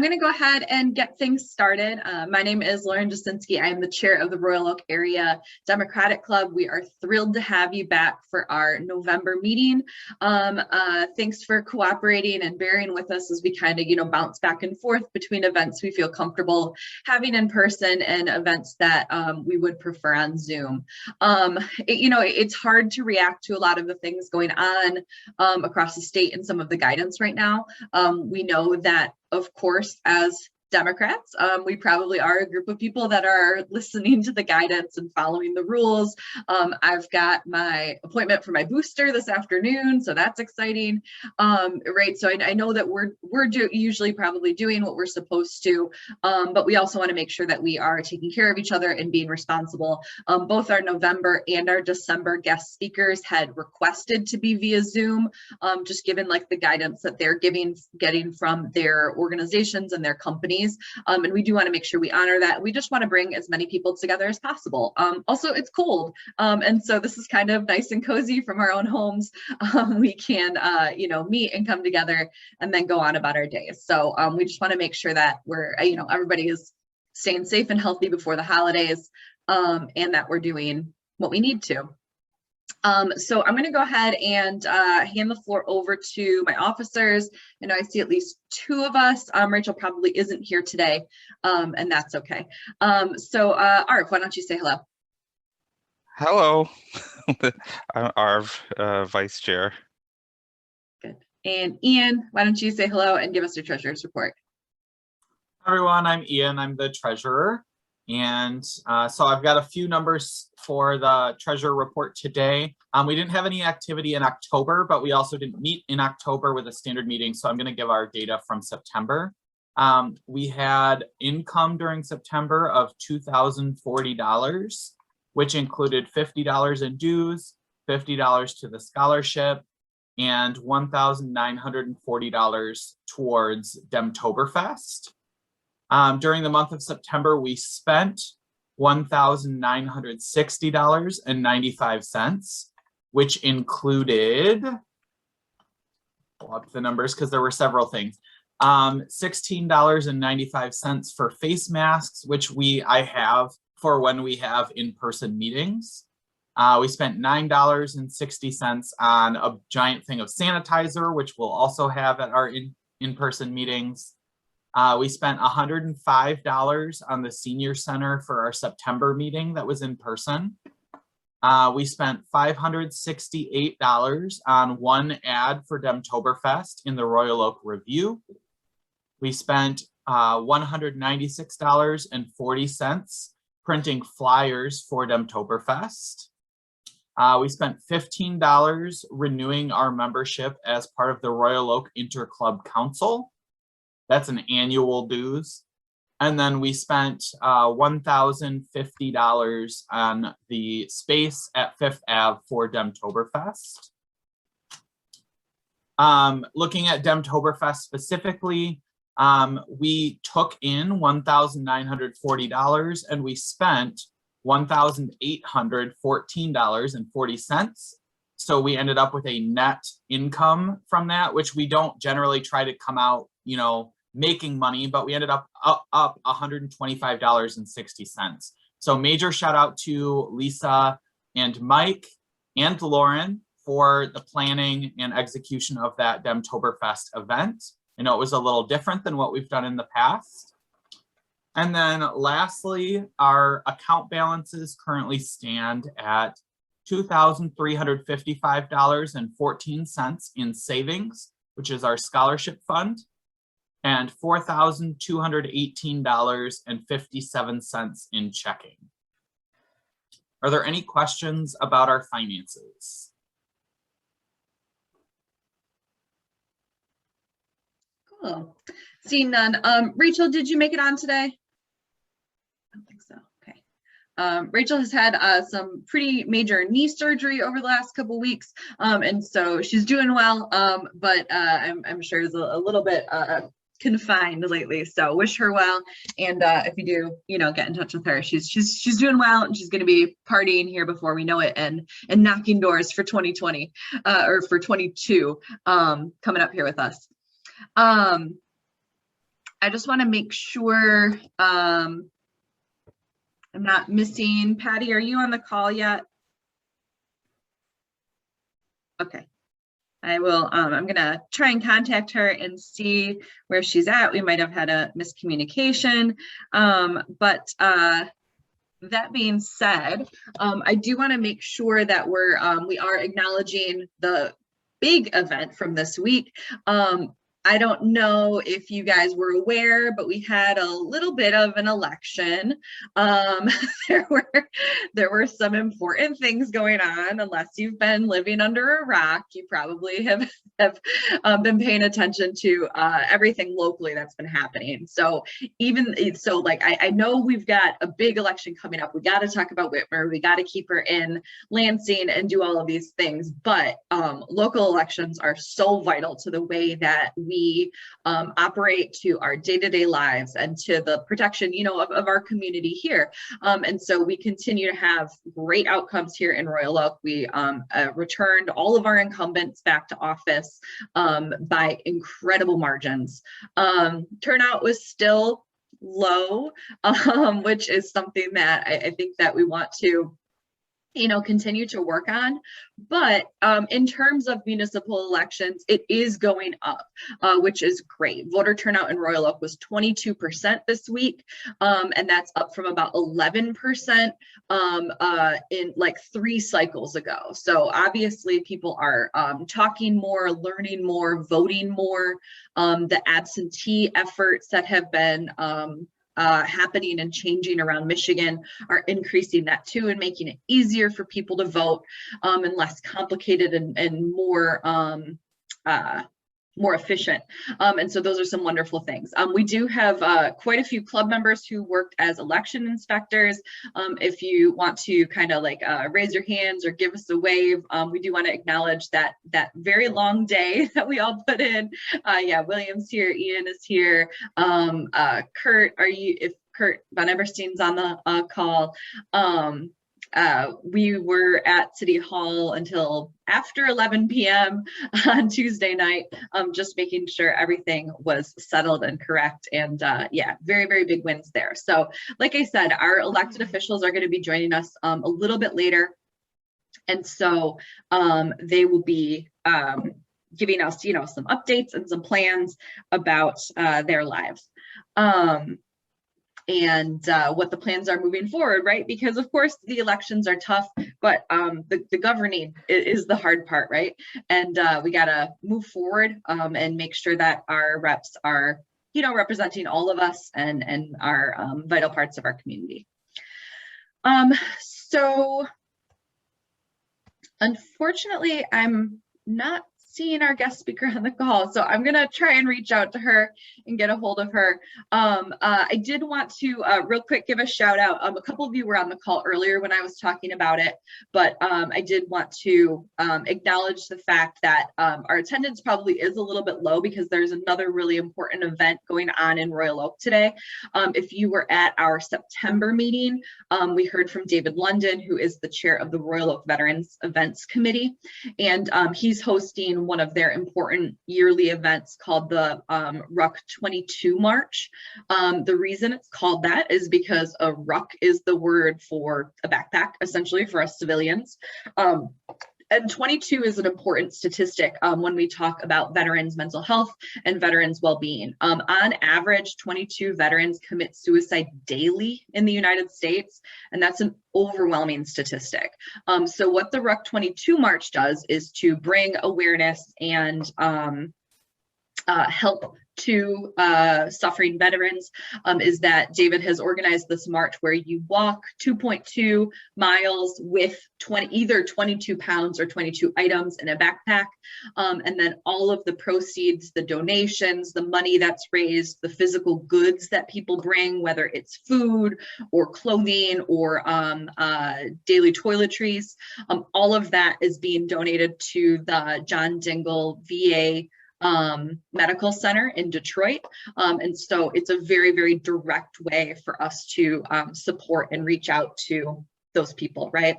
going to go ahead and get things started. My name is Lauren Jasinski. I am the chair of the Royal Oak Area Democratic Club. We are thrilled to have you back for our November meeting. Thanks for cooperating and bearing with us as we kind of, bounce back and forth between events we feel comfortable having in person and events that we would prefer on Zoom. It's hard to react to a lot of the things going on across the state and some of the guidance right now. We know that, of course, as Democrats, we probably are a group of people that are listening to the guidance and following the rules. I've got my appointment for my booster this afternoon, so that's exciting, right? So I know that we're usually probably doing what we're supposed to, but we also want to make sure that we are taking care of each other and being responsible. Both our November and our December guest speakers had requested to be via Zoom, just given like the guidance that they're getting from their organizations and their companies. And we do want to make sure we honor that. We just want to bring as many people together as possible. Also, it's cold. And so this is kind of nice and cozy from our own homes. We can, meet and come together and then go on about our days. So we just want to make sure that we're, everybody is staying safe and healthy before the holidays, and that we're doing what we need to. So I'm going to go ahead and hand the floor over to my officers. I know I see at least two of us. Rachel probably isn't here today, and that's okay. So Arv, why don't you say hello? Hello, I'm Arv, Vice Chair. Good. And Ian, why don't you say hello and give us your treasurer's report? Hi everyone, I'm Ian. I'm the treasurer. And so I've got a few numbers for the treasurer report today. We didn't have any activity in October, but we also didn't meet in October with a standard meeting. So I'm going to give our data from September. We had income during September of $2,040, which included $50 in dues, $50 to the scholarship, and $1,940 towards Demtoberfest. During the month of September, we spent $1,960.95, which included, pull up the numbers because there were several things, $16.95 for face masks, which I have for when we have in-person meetings. We spent $9.60 on a giant thing of sanitizer, which we'll also have at our in-person meetings. We spent $105 on the senior center for our September meeting that was in person. We spent $568 on one ad for Demtoberfest in the Royal Oak Review. We spent $196.40 printing flyers for Demtoberfest. We spent $15 renewing our membership as part of the Royal Oak Interclub Council. That's an annual dues. And then we spent $1,050 on the space at Fifth Ave for Demtoberfest. Looking at Demtoberfest specifically, we took in $1,940 and we spent $1,814.40. So we ended up with a net income from that, which we don't generally try to come out, making money, but we ended up $125.60. So major shout out to Lisa and Mike and Lauren for the planning and execution of that Demtoberfest event. I know it was a little different than what we've done in the past. And then lastly, our account balances currently stand at $2,355.14 in savings, which is our scholarship fund, and $4,218.57 in checking. Are there any questions about our finances? Cool. Seeing none. Rachel, did you make it on today? I don't think so. Okay. Rachel has had some pretty major knee surgery over the last couple weeks, and so she's doing well, but I'm sure is a little bit confined lately, so wish her well. And if you do, get in touch with her. She's doing well, and she's going to be partying here before we know it, and knocking doors for 2020 or for 22 coming up here with us. I just want to make sure I'm not missing. Patty, are you on the call yet? Okay. I will, I'm gonna try and contact her and see where she's at. We might have had a miscommunication, but that being said, I do want to make sure that we are acknowledging the big event from this week. I don't know if you guys were aware, but we had a little bit of an election. There were some important things going on. Unless you've been living under a rock, you probably have been paying attention to everything locally that's been happening. So I know we've got a big election coming up. We got to talk about Whitmer. We got to keep her in Lansing and do all of these things. But local elections are so vital to the way that we operate, to our day-to-day lives, and to the protection, of our community here. And so we continue to have great outcomes here in Royal Oak. We returned all of our incumbents back to office by incredible margins. Turnout was still low, which is something that I think that we want to continue to work on. But in terms of municipal elections, it is going up, which is great. Voter turnout in Royal Oak was 22% this week, and that's up from about 11% in like 3 cycles ago. So obviously people are talking more, learning more, voting more. The absentee efforts that have been happening and changing around Michigan are increasing that too, and making it easier for people to vote, and less complicated and more efficient. And so those are some wonderful things. We do have quite a few club members who worked as election inspectors. If you want to kind of raise your hands or give us a wave, we do want to acknowledge that very long day that we all put in. Yeah, William's here, Ian is here. Kurt, if Kurt Von Eberstein's on the call. We were at City Hall until after 11 p.m. on Tuesday night, just making sure everything was settled and correct. And yeah, very, very big wins there. So like I said, our elected officials are going to be joining us a little bit later. And so they will be giving us, some updates and some plans about their lives. And what the plans are moving forward, right? Because of course the elections are tough, but the governing is the hard part, right? And we gotta move forward and make sure that our reps are, representing all of us and our vital parts of our community. So unfortunately, I'm not seeing our guest speaker on the call, so I'm gonna try and reach out to her and get a hold of her. I did want to real quick give a shout out. A couple of you were on the call earlier when I was talking about it, but I did want to acknowledge the fact that our attendance probably is a little bit low because there's another really important event going on in Royal Oak today. If you were at our September meeting, we heard from David London, who is the chair of the Royal Oak Veterans Events Committee, and he's hosting one of their important yearly events called the Ruck 22 March. The reason it's called that is because a ruck is the word for a backpack, essentially, for us civilians. And 22 is an important statistic when we talk about veterans' mental health and veterans' well-being. On average, 22 veterans commit suicide daily in the United States, and that's an overwhelming statistic. So what the Ruck 22 March does is to bring awareness and help to suffering veterans, is that David has organized this march where you walk 2.2 miles with either 22 pounds or 22 items in a backpack, and then all of the proceeds, the donations, the money that's raised, the physical goods that people bring, whether it's food or clothing or daily toiletries, all of that is being donated to the John Dingell VA Medical Center in Detroit. And so it's a very, very direct way for us to support and reach out to those people, right?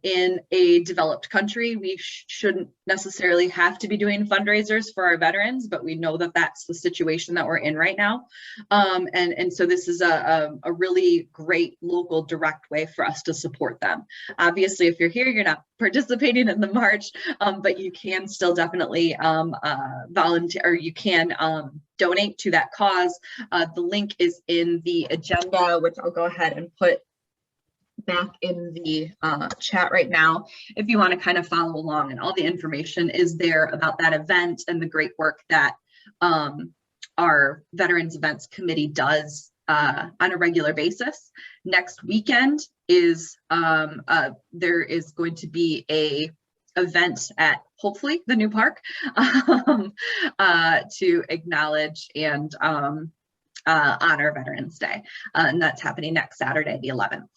In a developed country, we shouldn't necessarily have to be doing fundraisers for our veterans, but we know that that's the situation that we're in right now. And so this is a really great local direct way for us to support them. Obviously, if you're here, you're not participating in the march, but you can still definitely volunteer, or you can donate to that cause. The link is in the agenda, which I'll go ahead and put back in the chat right now if you want to kind of follow along, and all the information is there about that event and the great work that our Veterans Events Committee does on a regular basis. Next weekend is there is going to be a event at hopefully the new park to acknowledge and honor Veterans Day, and that's happening next Saturday, the 11th.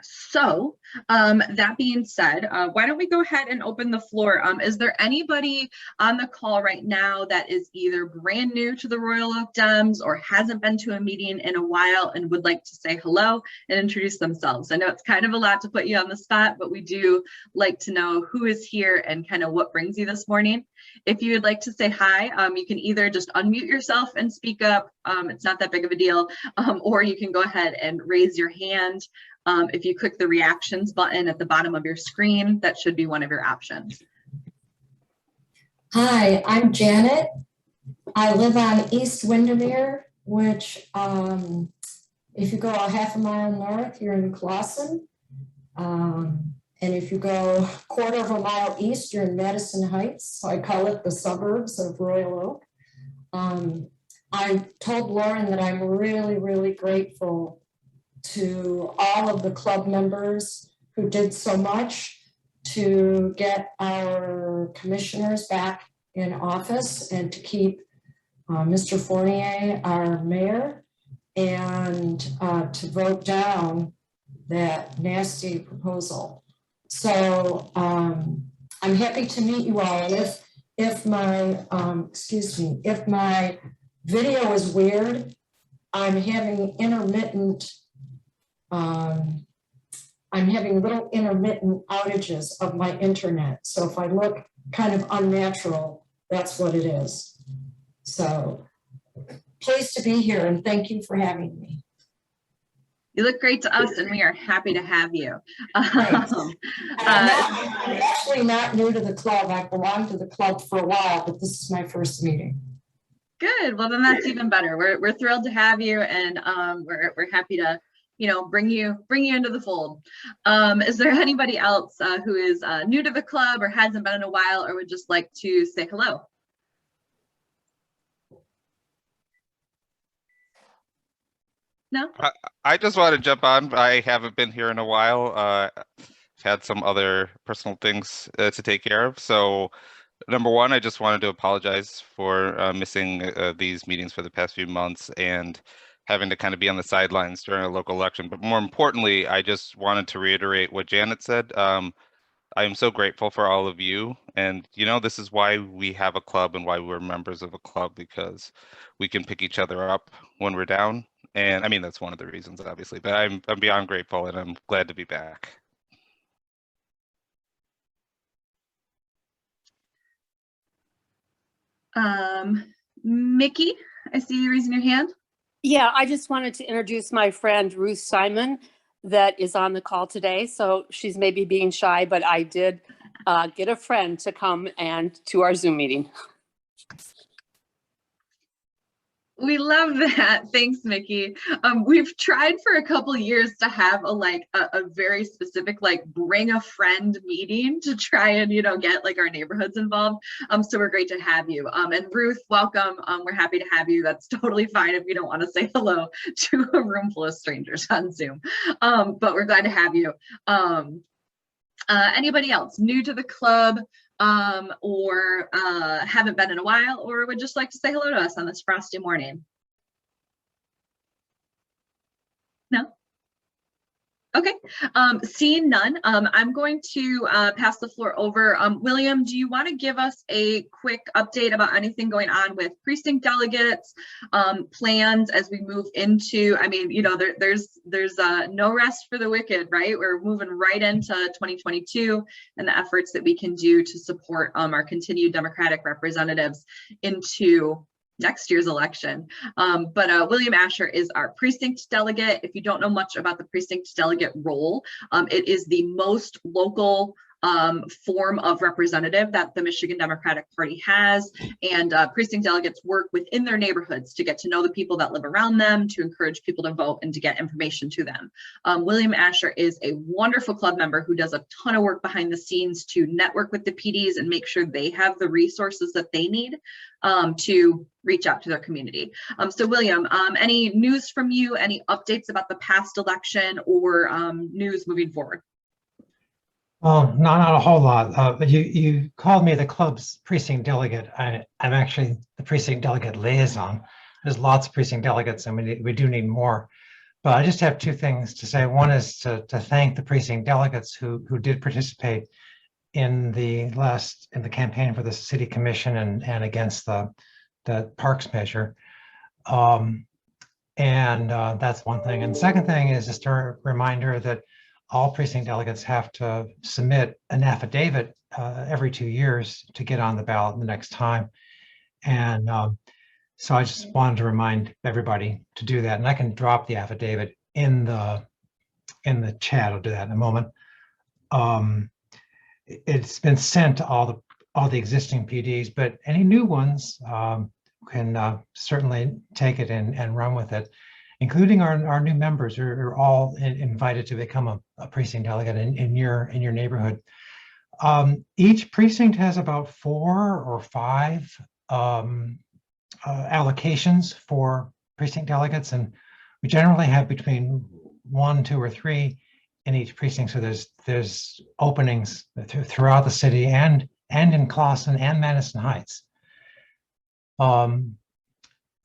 So that being said, why don't we go ahead and open the floor? Is there anybody on the call right now that is either brand new to the Royal Oak Dems or hasn't been to a meeting in a while and would like to say hello and introduce themselves? I know it's kind of a lot to put you on the spot, but we do like to know who is here and kind of what brings you this morning. If you would like to say hi, you can either just unmute yourself and speak up. It's not that big of a deal, or you can go ahead and raise your hand. If you click the reactions button at the bottom of your screen, that should be one of your options. Hi, I'm Janet. I live on East Windermere, which if you go a half a mile north, you're in Clawson. And if you go a quarter of a mile east, you're in Madison Heights. So I call it the suburbs of Royal Oak. I told Lauren that I'm really, really grateful to all of the club members who did so much to get our commissioners back in office and to keep Mr. Fournier, our mayor, and to vote down that nasty proposal. So I'm happy to meet you all. If my if my video is weird, I'm having little intermittent outages of my internet. So if I look kind of unnatural, that's what it is. So pleased to be here and thank you for having me. You look great to us and we are happy to have you. I'm actually not new to the club. I belonged to the club for a while, but this is my first meeting. Good. Well, then that's even better. We're thrilled to have you, and we're happy to bring you into the fold. Is there anybody else who is new to the club or hasn't been in a while or would just like to say hello? No? I just want to jump on. I haven't been here in a while. I've had some other personal things to take care of. So number one, I just wanted to apologize for missing these meetings for the past few months and having to kind of be on the sidelines during a local election. But more importantly, I just wanted to reiterate what Janet said. I am so grateful for all of you. And, this is why we have a club and why we're members of a club, because we can pick each other up when we're down. And I mean, that's one of the reasons, obviously, but I'm beyond grateful and I'm glad to be back. Mickey, I see you raising your hand. Yeah, I just wanted to introduce my friend Ruth Simon that is on the call today. So she's maybe being shy, but I did get a friend to come and to our Zoom meeting. We love that. Thanks, Mickey. We've tried for a couple of years to have a very specific bring a friend meeting to try and get our neighborhoods involved. So we're great to have you. And Ruth, welcome. We're happy to have you. That's totally fine if you don't want to say hello to a room full of strangers on Zoom. But we're glad to have you. Anybody else new to the club? Or haven't been in a while, or would just like to say hello to us on this frosty morning? No? Okay, seeing none, I'm going to pass the floor over. William, do you want to give us a quick update about anything going on with precinct delegates, plans as we move into, I mean, you know, there's no rest for the wicked, right? We're moving right into 2022 and the efforts that we can do to support our continued Democratic representatives into next year's election. But William Asher is our precinct delegate. If you don't know much about the precinct delegate role, it is the most local form of representative that the Michigan Democratic Party has. And precinct delegates work within their neighborhoods to get to know the people that live around them, to encourage people to vote and to get information to them. William Asher is a wonderful club member who does a ton of work behind the scenes to network with the PDs and make sure they have the resources that they need to reach out to their community. So William, any news from you, any updates about the past election or news moving forward? Well, not a whole lot, but you called me the club's precinct delegate. I'm actually the precinct delegate liaison. There's lots of precinct delegates and we do need more. But I just have two things to say. One is to thank the precinct delegates who did participate in the campaign for the city commission and against the parks measure. And that's one thing. And the second thing is just a reminder that all precinct delegates have to submit an affidavit every 2 years to get on the ballot the next time. And so I just wanted to remind everybody to do that. And I can drop the affidavit in the chat. I'll do that in a moment. It's been sent to all the existing PDs, but any new ones can certainly take it and run with it, including our new members who are all invited to become a precinct delegate in your neighborhood. Each precinct has about 4 or 5 allocations for precinct delegates, and we generally have between 1, 2, or 3 in each precinct. So there's openings throughout the city and in Clawson and Madison Heights.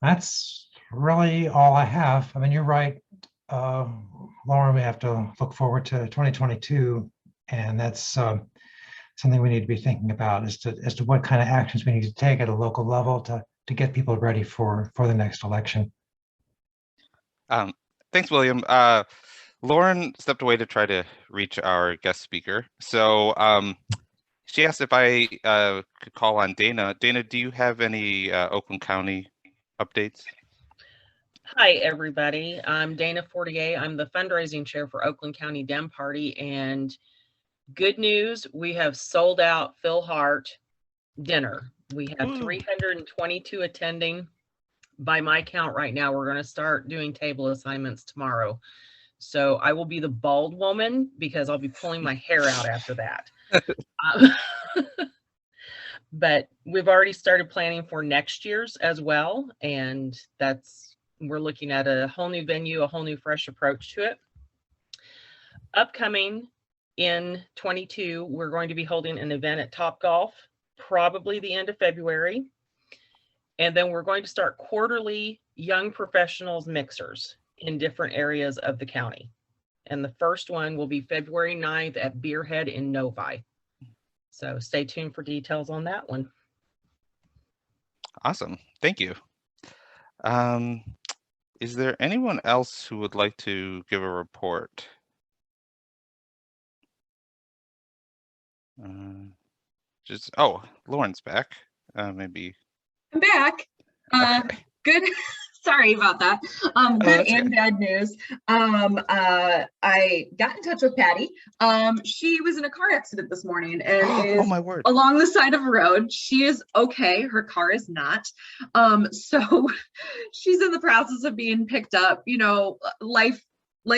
That's really all I have. I mean, you're right, Lauren, we have to look forward to 2022, and that's something we need to be thinking about as to what kind of actions we need to take at a local level to get people ready for the next election. Thanks, William. Lauren stepped away to try to reach our guest speaker. So she asked if I could call on Dana. Dana, do you have any Oakland County updates? Hi, everybody. I'm Dana Fortier. I'm the fundraising chair for Oakland County Dem Party. And good news, we have sold out Phil Hart dinner. We have 322 attending. By my count right now, we're going to start doing table assignments tomorrow. So I will be the bald woman because I'll be pulling my hair out after that. But we've already started planning for next year's as well. And we're looking at a whole new venue, a whole new fresh approach to it. Upcoming in 22, we're going to be holding an event at Topgolf, probably the end of February. And then we're going to start quarterly young professionals mixers in different areas of the county. And the first one will be February 9th at Beerhead in Novi. So stay tuned for details on that one. Awesome. Thank you. Is there anyone else who would like to give a report? Lauren's back. Maybe. I'm back. Okay. Good. Sorry about that. Good and bad news. I got in touch with Patty. She was in a car accident this morning and is my word. along the side of a road. She is okay. Her car is not. So she's in the process of being picked up. You know, life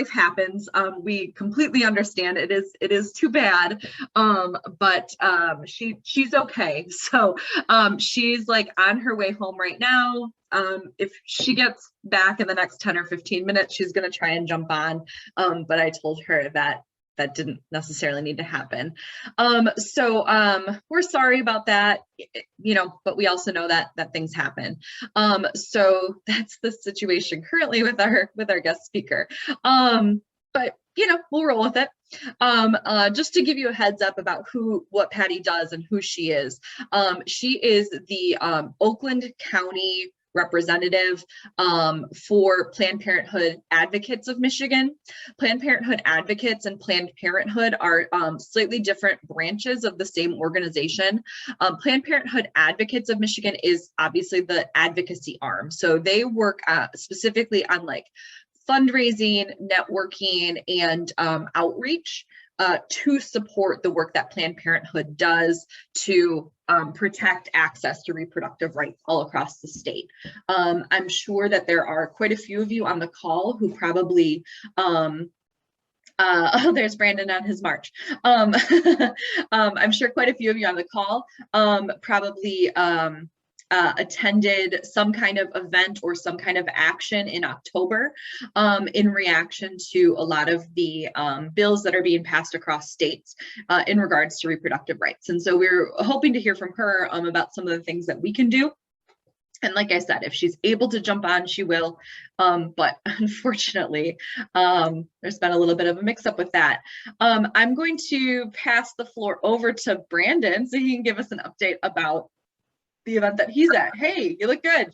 happens. We completely understand. It is too bad. But she's okay. So she's like on her way home right now. If she gets back in the next 10 or 15 minutes, she's going to try and jump on. But I told her that didn't necessarily need to happen. So we're sorry about that, you know, but we also know that things happen. So that's the situation currently with our guest speaker. but we'll roll with it. Just to give you a heads up about what Patty does and who she is. She is the Oakland County representative for Planned Parenthood Advocates of Michigan. Planned Parenthood Advocates and Planned Parenthood are slightly different branches of the same organization. Planned Parenthood Advocates of Michigan is obviously the advocacy arm. So they work specifically on like fundraising, networking, and outreach to support the work that Planned Parenthood does to protect access to reproductive rights all across the state. I'm sure that there are quite a few of you on the call who probably oh, there's Brandon on his march. I'm sure quite a few of you on the call probably attended some kind of event or some kind of action in October in reaction to a lot of the bills that are being passed across states in regards to reproductive rights. And so we're hoping to hear from her about some of the things that we can do. And like I said, if she's able to jump on, she will. But unfortunately, there's been a little bit of a mix up with that. I'm going to pass the floor over to Brandon so he can give us an update about the event that he's at. Hey, you look good.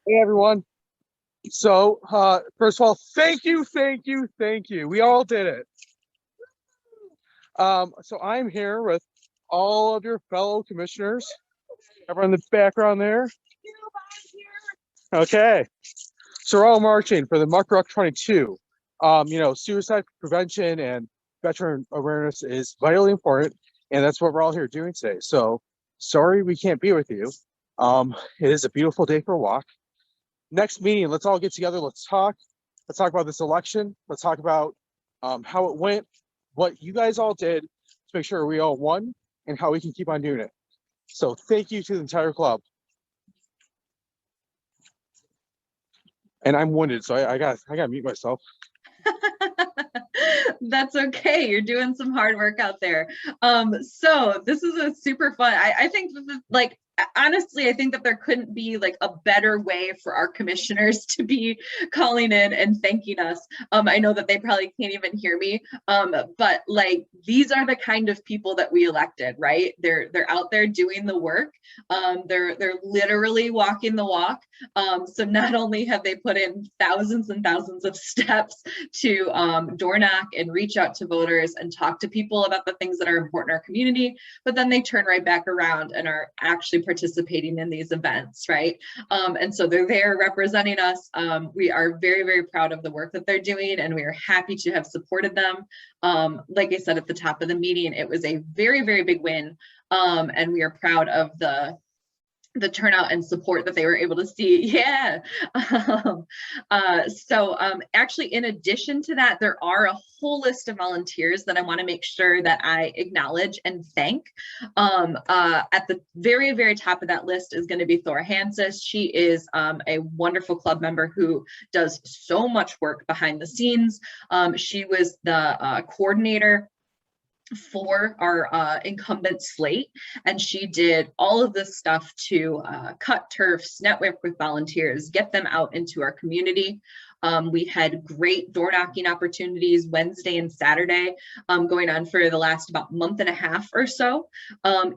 Hey, everyone. So, first of all, thank you. We all did it. So I'm here with all of your fellow commissioners. Everyone in the background there. Okay. So we're all marching for the Muck Ruck 22. Suicide prevention and veteran awareness is vitally important, and that's what we're all here doing today. So sorry we can't be with you. It is a beautiful day for a walk. Next meeting, let's all get together. Let's talk about this election. Let's talk about how it went, what you guys all did to make sure we all won, and how we can keep on doing it. So thank you to the entire club. And I'm winded, so I gotta mute myself. That's okay. You're doing some hard work out there. So this is a super fun. I think like honestly, I think that there couldn't be like a better way for our commissioners to be calling in and thanking us. I know that they probably can't even hear me, but like these are the kind of people that we elected, right? They're out there doing the work. They're literally walking the walk. So not only have they put in thousands and thousands of steps to door knock and reach out to voters and talk to people about the things that are important in our community, but then they turn right back around and are actually participating in these events, right? And so they're there representing us. We are very, very proud of the work that they're doing, and we are happy to have supported them. Like I said at the top of the meeting, it was a very, very big win, and we are proud of the turnout and support that they were able to see. Yeah. Actually, in addition to that, there are a whole list of volunteers that I want to make sure that I acknowledge and thank. At the very, very top of that list is going to be Thora Hansis. She is a wonderful club member who does so much work behind the scenes. She was the coordinator for our incumbent slate, and she did all of this stuff to cut turfs, network with volunteers, get them out into our community. We had great door knocking opportunities Wednesday and Saturday going on for the last about month and a half or so.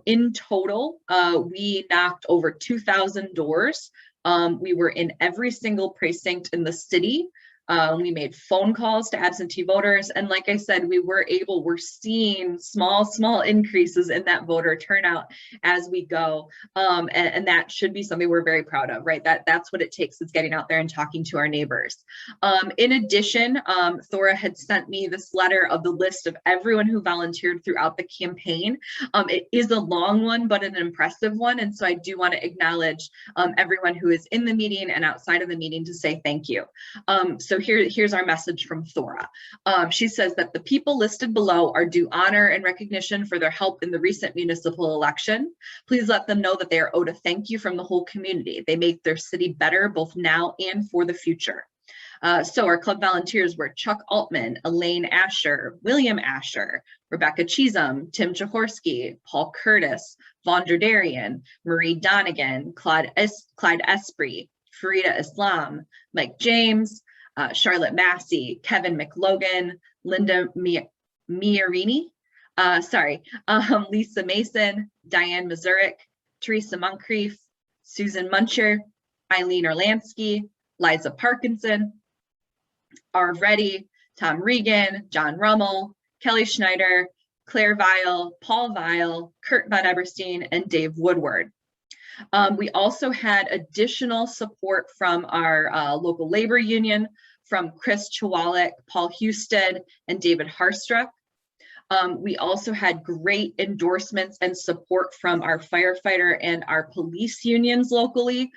In total, we knocked over 2,000 doors. We were in every single precinct in the city. We made phone calls to absentee voters. And like I said, we're seeing small increases in that voter turnout as we go. And that should be something we're very proud of, right? That's what it takes, is getting out there and talking to our neighbors. In addition, Thora had sent me this letter of the list of everyone who volunteered throughout the campaign. It is a long one, but an impressive one. And so I do want to acknowledge everyone who is in the meeting and outside of the meeting to say thank you. So here's our message from Thora. She says that the people listed below are due honor and recognition for their help in the recent municipal election. Please let them know that they are owed a thank you from the whole community. They make their city better both now and for the future. So our club volunteers were Chuck Altman, Elaine Asher, William Asher, Rebecca Chisholm, Tim Jahorsky, Paul Curtis, Vaughn Derdarian, Marie Donegan, Clyde Esprit, Farida Islam, Mike James, Charlotte Massey, Kevin McLogan, Linda Miarini, Lisa Mason, Diane Mazurik, Teresa Moncrief, Susan Muncher, Eileen Orlansky, Liza Parkinson, Arv Reddy, Tom Regan, John Rummel, Kelly Schneider, Claire Weil, Paul Weil, Kurt Von Eberstein, and Dave Woodward. We also had additional support from our local labor union, from Chris Chwalik, Paul Husted, and David Harstruck. We also had great endorsements and support from our firefighter and our police unions locally.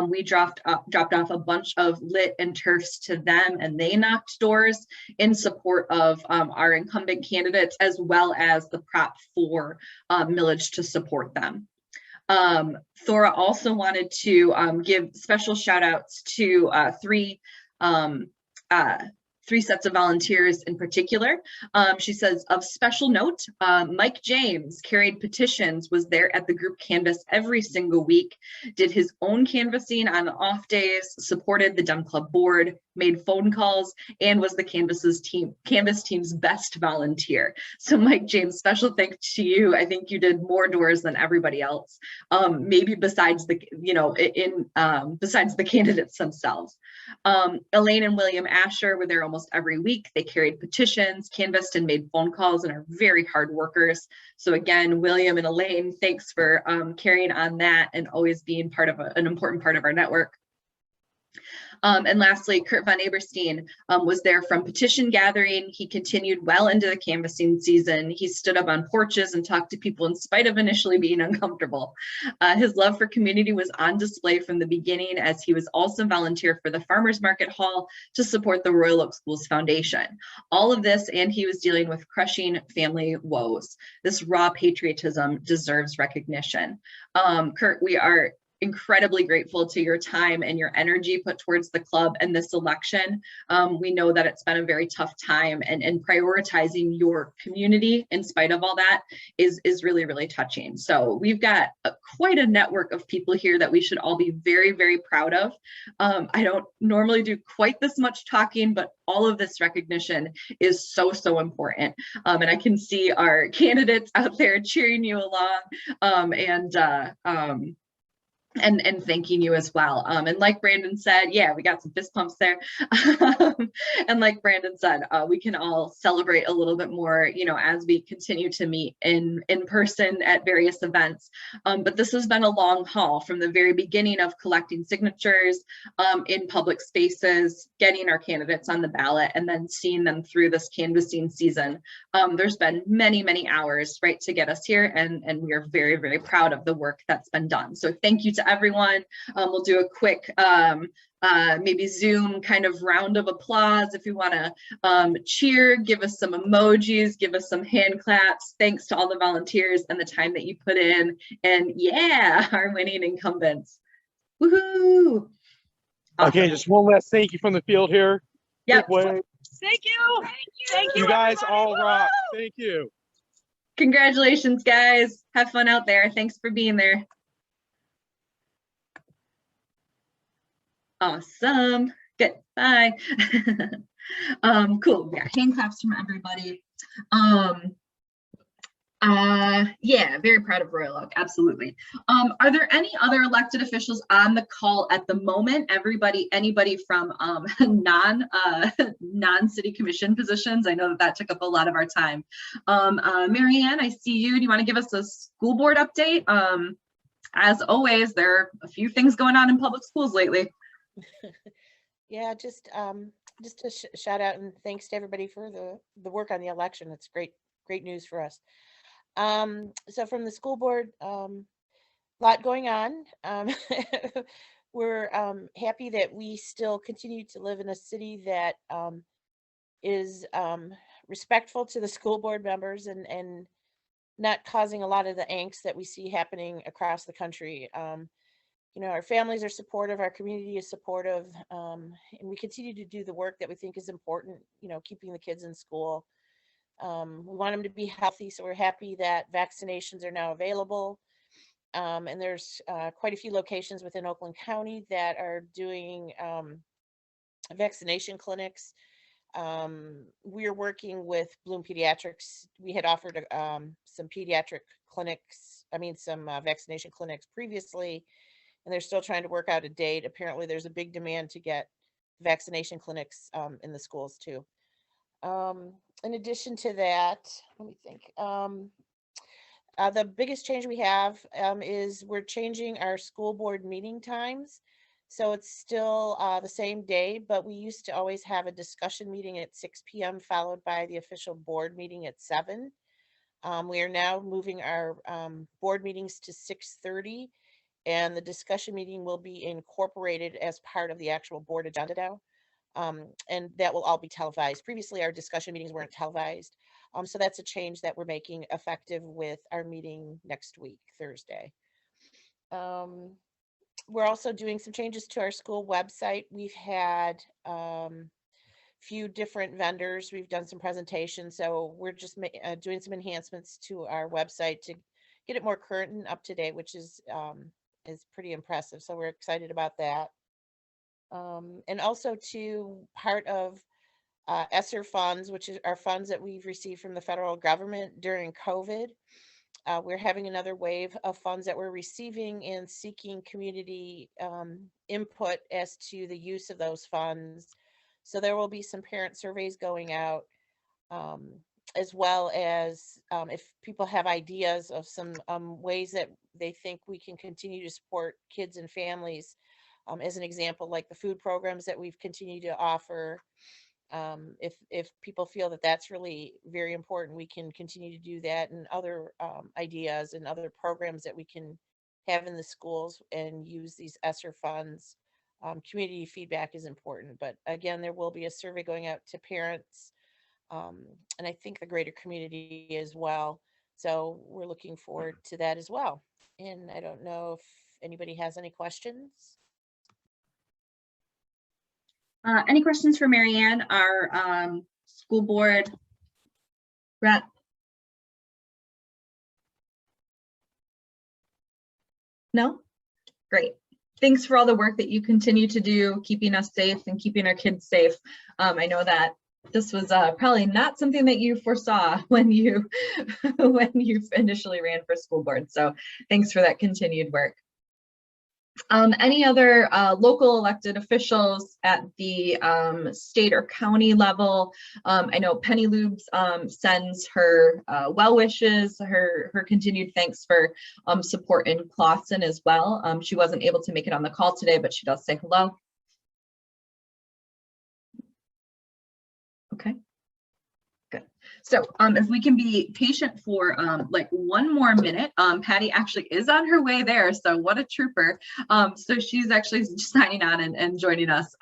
We dropped off a bunch of lit and turfs to them, and they knocked doors in support of our incumbent candidates, as well as the Prop 4 millage to support them. Thora also wanted to give special shout outs to three sets of volunteers in particular. She says, of special note, Mike James carried petitions, was there at the group canvas every single week, did his own canvassing on the off days, supported the Dem Club board, made phone calls, and was the canvas team's best volunteer. So Mike James, special thanks to you. I think you did more doors than everybody else, maybe besides the, besides the candidates themselves. Elaine and William Asher were there almost every week. They carried petitions, canvassed, and made phone calls, and are very hard workers. So again, William and Elaine, thanks for carrying on that and always being part of an important part of our network. And lastly, Kurt Von Eberstein was there from petition gathering. He continued well into the canvassing season. He stood up on porches and talked to people in spite of initially being uncomfortable. His love for community was on display from the beginning, as he was also volunteer for the Farmers Market Hall to support the Royal Oak Schools Foundation. All of this, and he was dealing with crushing family woes. This raw patriotism deserves recognition. Kurt, we are incredibly grateful to your time and your energy put towards the club and this election. We know that it's been a very tough time, and prioritizing your community in spite of all that is really, really touching. So we've got quite a network of people here that we should all be very, very proud of. I don't normally do quite this much talking, but all of this recognition is so, so important. And I can see our candidates out there cheering you along, and thanking you as well. And like Brandon said, yeah, we got some fist pumps there. And like Brandon said, we can all celebrate a little bit more, as we continue to meet in person at various events. But this has been a long haul from the very beginning of collecting signatures in public spaces, getting our candidates on the ballot, and then seeing them through this canvassing season. There's been many, many hours, right, to get us here, and we are very, very proud of the work that's been done. So thank you to everyone. We'll do a quick maybe Zoom kind of round of applause if you want to cheer, give us some emojis, give us some hand claps. Thanks to all the volunteers and the time that you put in. And yeah, our winning incumbents. Woohoo! Awesome. Okay, just one last thank you from the field here. Yep. Thank you. Thank you. You guys all rock. Thank you. Congratulations, guys. Have fun out there. Thanks for being there. Awesome. Good. Bye. Cool. Yeah, hand claps from everybody. Yeah, very proud of Royal Oak. Absolutely. Are there any other elected officials on the call at the moment? Anybody from non-city commission positions? I know that took up a lot of our time. Marianne, I see you. Do you want to give us a school board update? As always, there are a few things going on in public schools lately. Yeah, just a shout out and thanks to everybody for the work on the election. It's great news for us. So from the school board, lot going on. We're happy that we still continue to live in a city that is respectful to the school board members and not causing a lot of the angst that we see happening across the country. Our families are supportive, our community is supportive, and we continue to do the work that we think is important, keeping the kids in school. We want them to be healthy, so we're happy that vaccinations are now available. And there's quite a few locations within Oakland County that are doing vaccination clinics. we're working with Bloom Pediatrics. We had offered some pediatric clinics, some vaccination clinics previously, and they're still trying to work out a date. Apparently there's a big demand to get vaccination clinics in the schools too. In addition to that, let me think. The biggest change we have is we're changing our school board meeting times. So it's still the same day, but we used to always have a discussion meeting at 6 p.m. followed by the official board meeting at 7. We are now moving our board meetings to 6:30, and the discussion meeting will be incorporated as part of the actual board agenda now. And that will all be televised. Previously, our discussion meetings weren't televised. So that's a change that we're making effective with our meeting next week, Thursday. We're also doing some changes to our school website. We've had few different vendors. We've done some presentations. So we're just doing some enhancements to our website to get it more current and up to date, which is pretty impressive. So we're excited about that. And also to part of ESSER funds, which are funds that we've received from the federal government during COVID. We're having another wave of funds that we're receiving and seeking community input as to the use of those funds. So there will be some parent surveys going out, as well as if people have ideas of some ways that they think we can continue to support kids and families. As an example, like the food programs that we've continued to offer. If people feel that that's really very important, we can continue to do that, and other ideas and other programs that we can have in the schools and use these ESSER funds. Community feedback is important, but again, there will be a survey going out to parents, and I think the greater community as well. So we're looking forward to that as well. And I don't know if anybody has any questions. Any questions for Marianne, our school board rep? No? Great. Thanks for all the work that you continue to do, keeping us safe and keeping our kids safe. I know that this was probably not something that you foresaw when you initially ran for school board. So thanks for that continued work. Any other local elected officials at the state or county level? I know Penny Lubes sends her well wishes, her continued thanks for support in Clawson as well. She wasn't able to make it on the call today, but she does say hello. Okay. Good. So if we can be patient for like one more minute, Patty actually is on her way there. So what a trooper. So she's actually signing on and joining us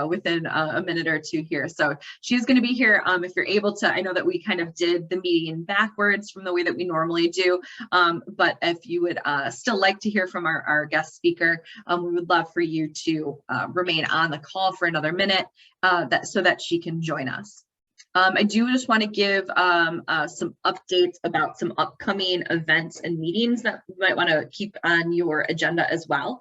within a minute or two here. So she's going to be here if you're able to. I know that we kind of did the meeting backwards from the way that we normally do. But if you would still like to hear from our guest speaker, we would love for you to remain on the call for another minute so that she can join us. I do just want to give some updates about some upcoming events and meetings that you might want to keep on your agenda as well.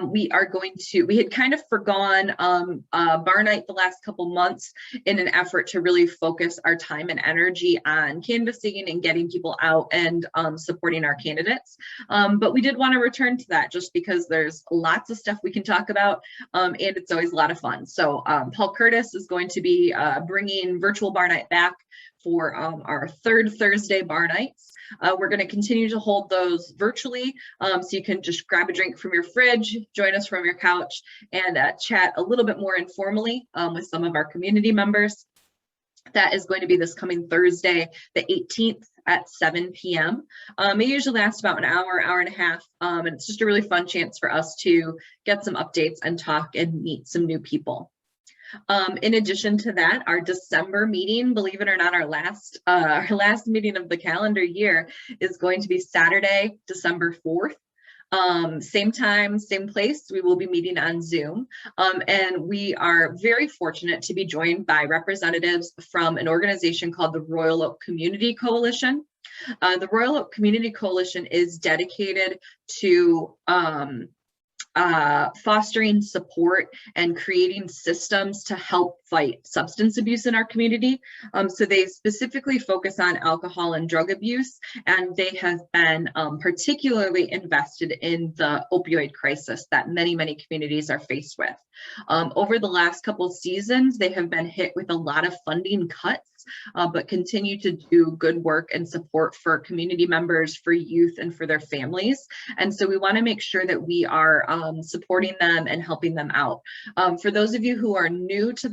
We had kind of forgone bar night the last couple months in an effort to really focus our time and energy on canvassing and getting people out and supporting our candidates. But we did want to return to that just because there's lots of stuff we can talk about and it's always a lot of fun. So Paul Curtis is going to be bringing virtual bar night back for our third Thursday bar nights. We're going to continue to hold those virtually, so you can just grab a drink from your fridge, join us from your couch, and chat a little bit more informally with some of our community members. That is going to be this coming Thursday, the 18th at 7 p.m. It usually lasts about an hour, hour and a half, and it's just a really fun chance for us to get some updates and talk and meet some new people. In addition to that, our December meeting, believe it or not, our last meeting of the calendar year is going to be Saturday, December 4th. Same time, same place. We will be meeting on Zoom. And we are very fortunate to be joined by representatives from an organization called the Royal Oak Community Coalition. The Royal Oak Community Coalition is dedicated to fostering support and creating systems to help fight substance abuse in our community. So they specifically focus on alcohol and drug abuse, and they have been particularly invested in the opioid crisis that many communities are faced with. Over the last couple of seasons, they have been hit with a lot of funding cuts, but continue to do good work and support for community members, for youth, and for their families. And so we want to make sure that we are supporting them and helping them out. For those of you who are newer to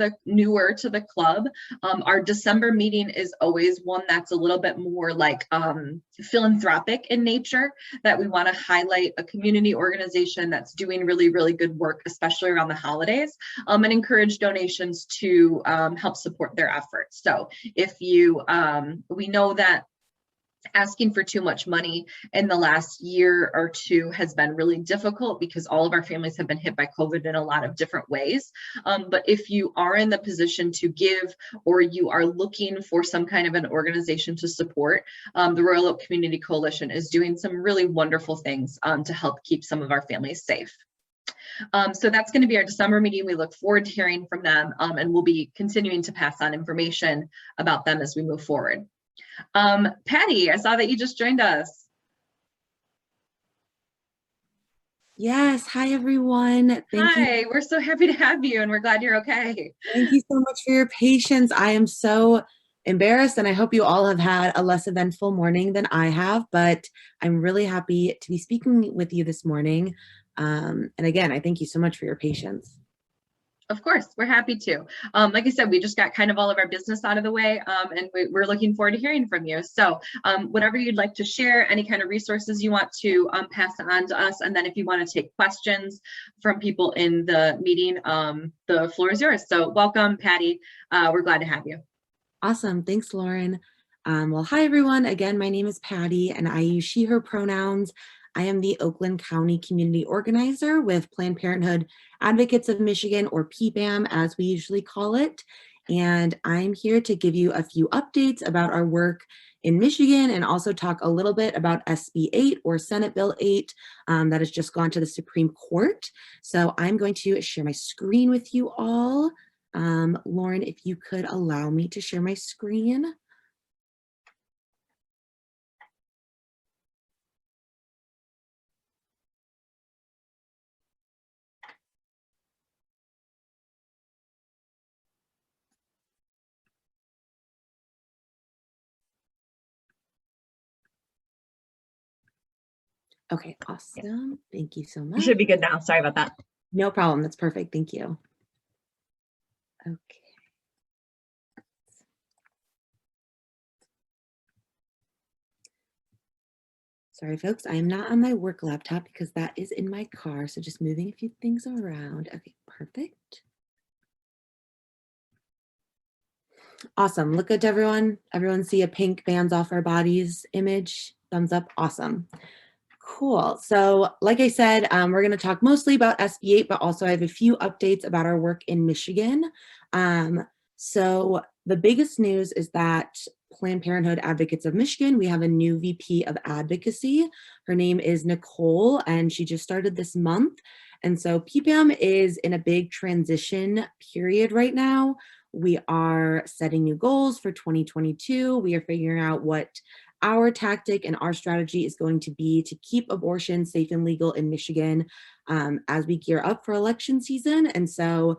the club, our December meeting is always one that's a little bit more like philanthropic in nature, that we want to highlight a community organization that's doing really good work, especially around the holidays, and encourage donations to help support their efforts. So if you, we know that asking for too much money in the last year or two has been really difficult because all of our families have been hit by COVID in a lot of different ways. But if you are in the position to give, or you are looking for some kind of an organization to support, the Royal Oak Community Coalition is doing some really wonderful things to help keep some of our families safe. So that's going to be our December meeting. We look forward to hearing from them, and we'll be continuing to pass on information about them as we move forward. Patty, I saw that you just joined us. Yes. Hi, everyone. Thank you. Hi, we're so happy to have you, and we're glad you're okay. Thank you so much for your patience. I am so embarrassed, and I hope you all have had a less eventful morning than I have, but I'm really happy to be speaking with you this morning. And again, I thank you so much for your patience. Of course, we're happy to. Like I said, we just got kind of all of our business out of the way, and we're looking forward to hearing from you. So whatever you'd like to share, any kind of resources you want to pass on to us, and then if you want to take questions from people in the meeting, the floor is yours. So welcome, Patty. We're glad to have you. Awesome. Thanks, Lauren. Well, hi, everyone. Again, my name is Patty, and I use she, her pronouns. I am the Oakland County Community Organizer with Planned Parenthood Advocates of Michigan, or PPAM, as we usually call it. And I'm here to give you a few updates about our work in Michigan, and also talk a little bit about SB 8, or Senate Bill 8, that has just gone to the Supreme Court. So I'm going to share my screen with you all. Lauren, if you could allow me to share my screen. Okay, awesome. Thank you so much. You should be good now. Sorry about that. No problem. That's perfect. Thank you. Okay. Sorry, folks. I am not on my work laptop because that is in my car. So just moving a few things around. Okay, perfect. Awesome. Look good to everyone. Everyone see a pink bands off our bodies image? Thumbs up. Awesome. Cool. So like I said, we're going to talk mostly about SB 8, but also I have a few updates about our work in Michigan. So the biggest news is that Planned Parenthood Advocates of Michigan, we have a new VP of Advocacy. Her name is Nicole, and she just started this month. And so PPAM is in a big transition period right now. We are setting new goals for 2022. We are figuring out what our tactic and our strategy is going to be to keep abortion safe and legal in Michigan as we gear up for election season. And so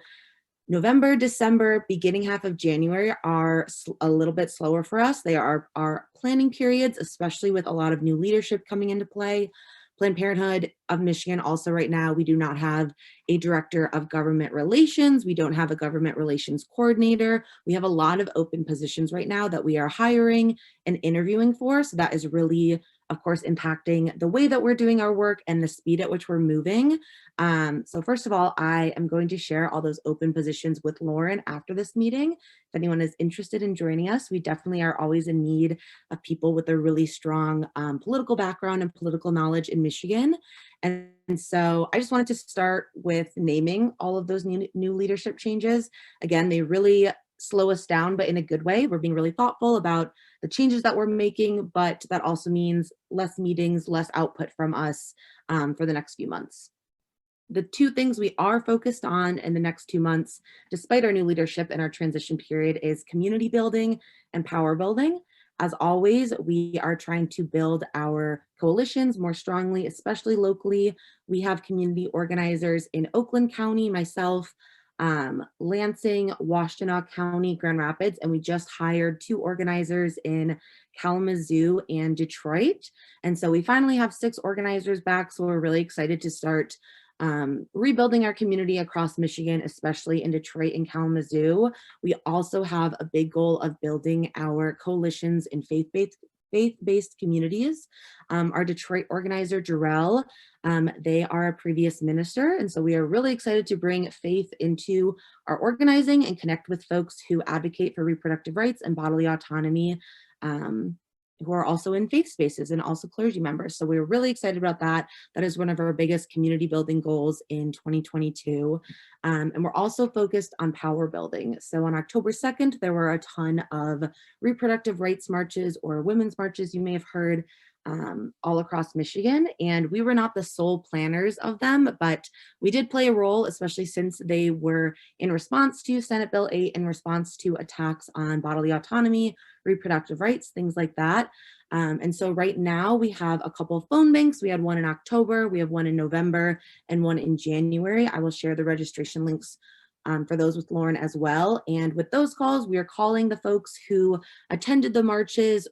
November, December, beginning half of January are a little bit slower for us. They are our planning periods, especially with a lot of new leadership coming into play. Planned Parenthood of Michigan also right now, we do not have a director of government relations. We don't have a government relations coordinator. We have a lot of open positions right now that we are hiring and interviewing for. So that is really, of course, impacting the way that we're doing our work and the speed at which we're moving. So first of all, I am going to share all those open positions with Lauren after this meeting. If anyone is interested in joining us, we definitely are always in need of people with a really strong political background and political knowledge in Michigan. And so I just wanted to start with naming all of those new leadership changes. Again, they really slow us down, but in a good way. We're being really thoughtful about the changes that we're making, but that also means less meetings, less output from us for the next few months. The two things we are focused on in the next 2 months, despite our new leadership and our transition period, is community building and power building. As always, we are trying to build our coalitions more strongly, especially locally. We have community organizers in Oakland County, myself, Lansing, Washtenaw County, Grand Rapids, and we just hired 2 organizers in Kalamazoo and Detroit. And so we finally have 6 organizers back, so we're really excited to start rebuilding our community across Michigan, especially in Detroit and Kalamazoo. We also have a big goal of building our coalitions in faith-based communities. Our Detroit organizer, Durell, they are a previous minister, and so we are really excited to bring faith into our organizing and connect with folks who advocate for reproductive rights and bodily autonomy, who are also in faith spaces and also clergy members. So we're really excited about that. That is one of our biggest community building goals in 2022. And we're also focused on power building. So on October 2nd, there were a ton of reproductive rights marches or women's marches, you may have heard, all across Michigan. And we were not the sole planners of them, but we did play a role, especially since they were in response to Senate Bill 8, in response to attacks on bodily autonomy, reproductive rights, things like that. And so right now we have a couple of phone banks. We had one in October, we have one in November, and one in January. I will share the registration links for those with Lauren as well. And with those calls, we are calling the folks who attended the marches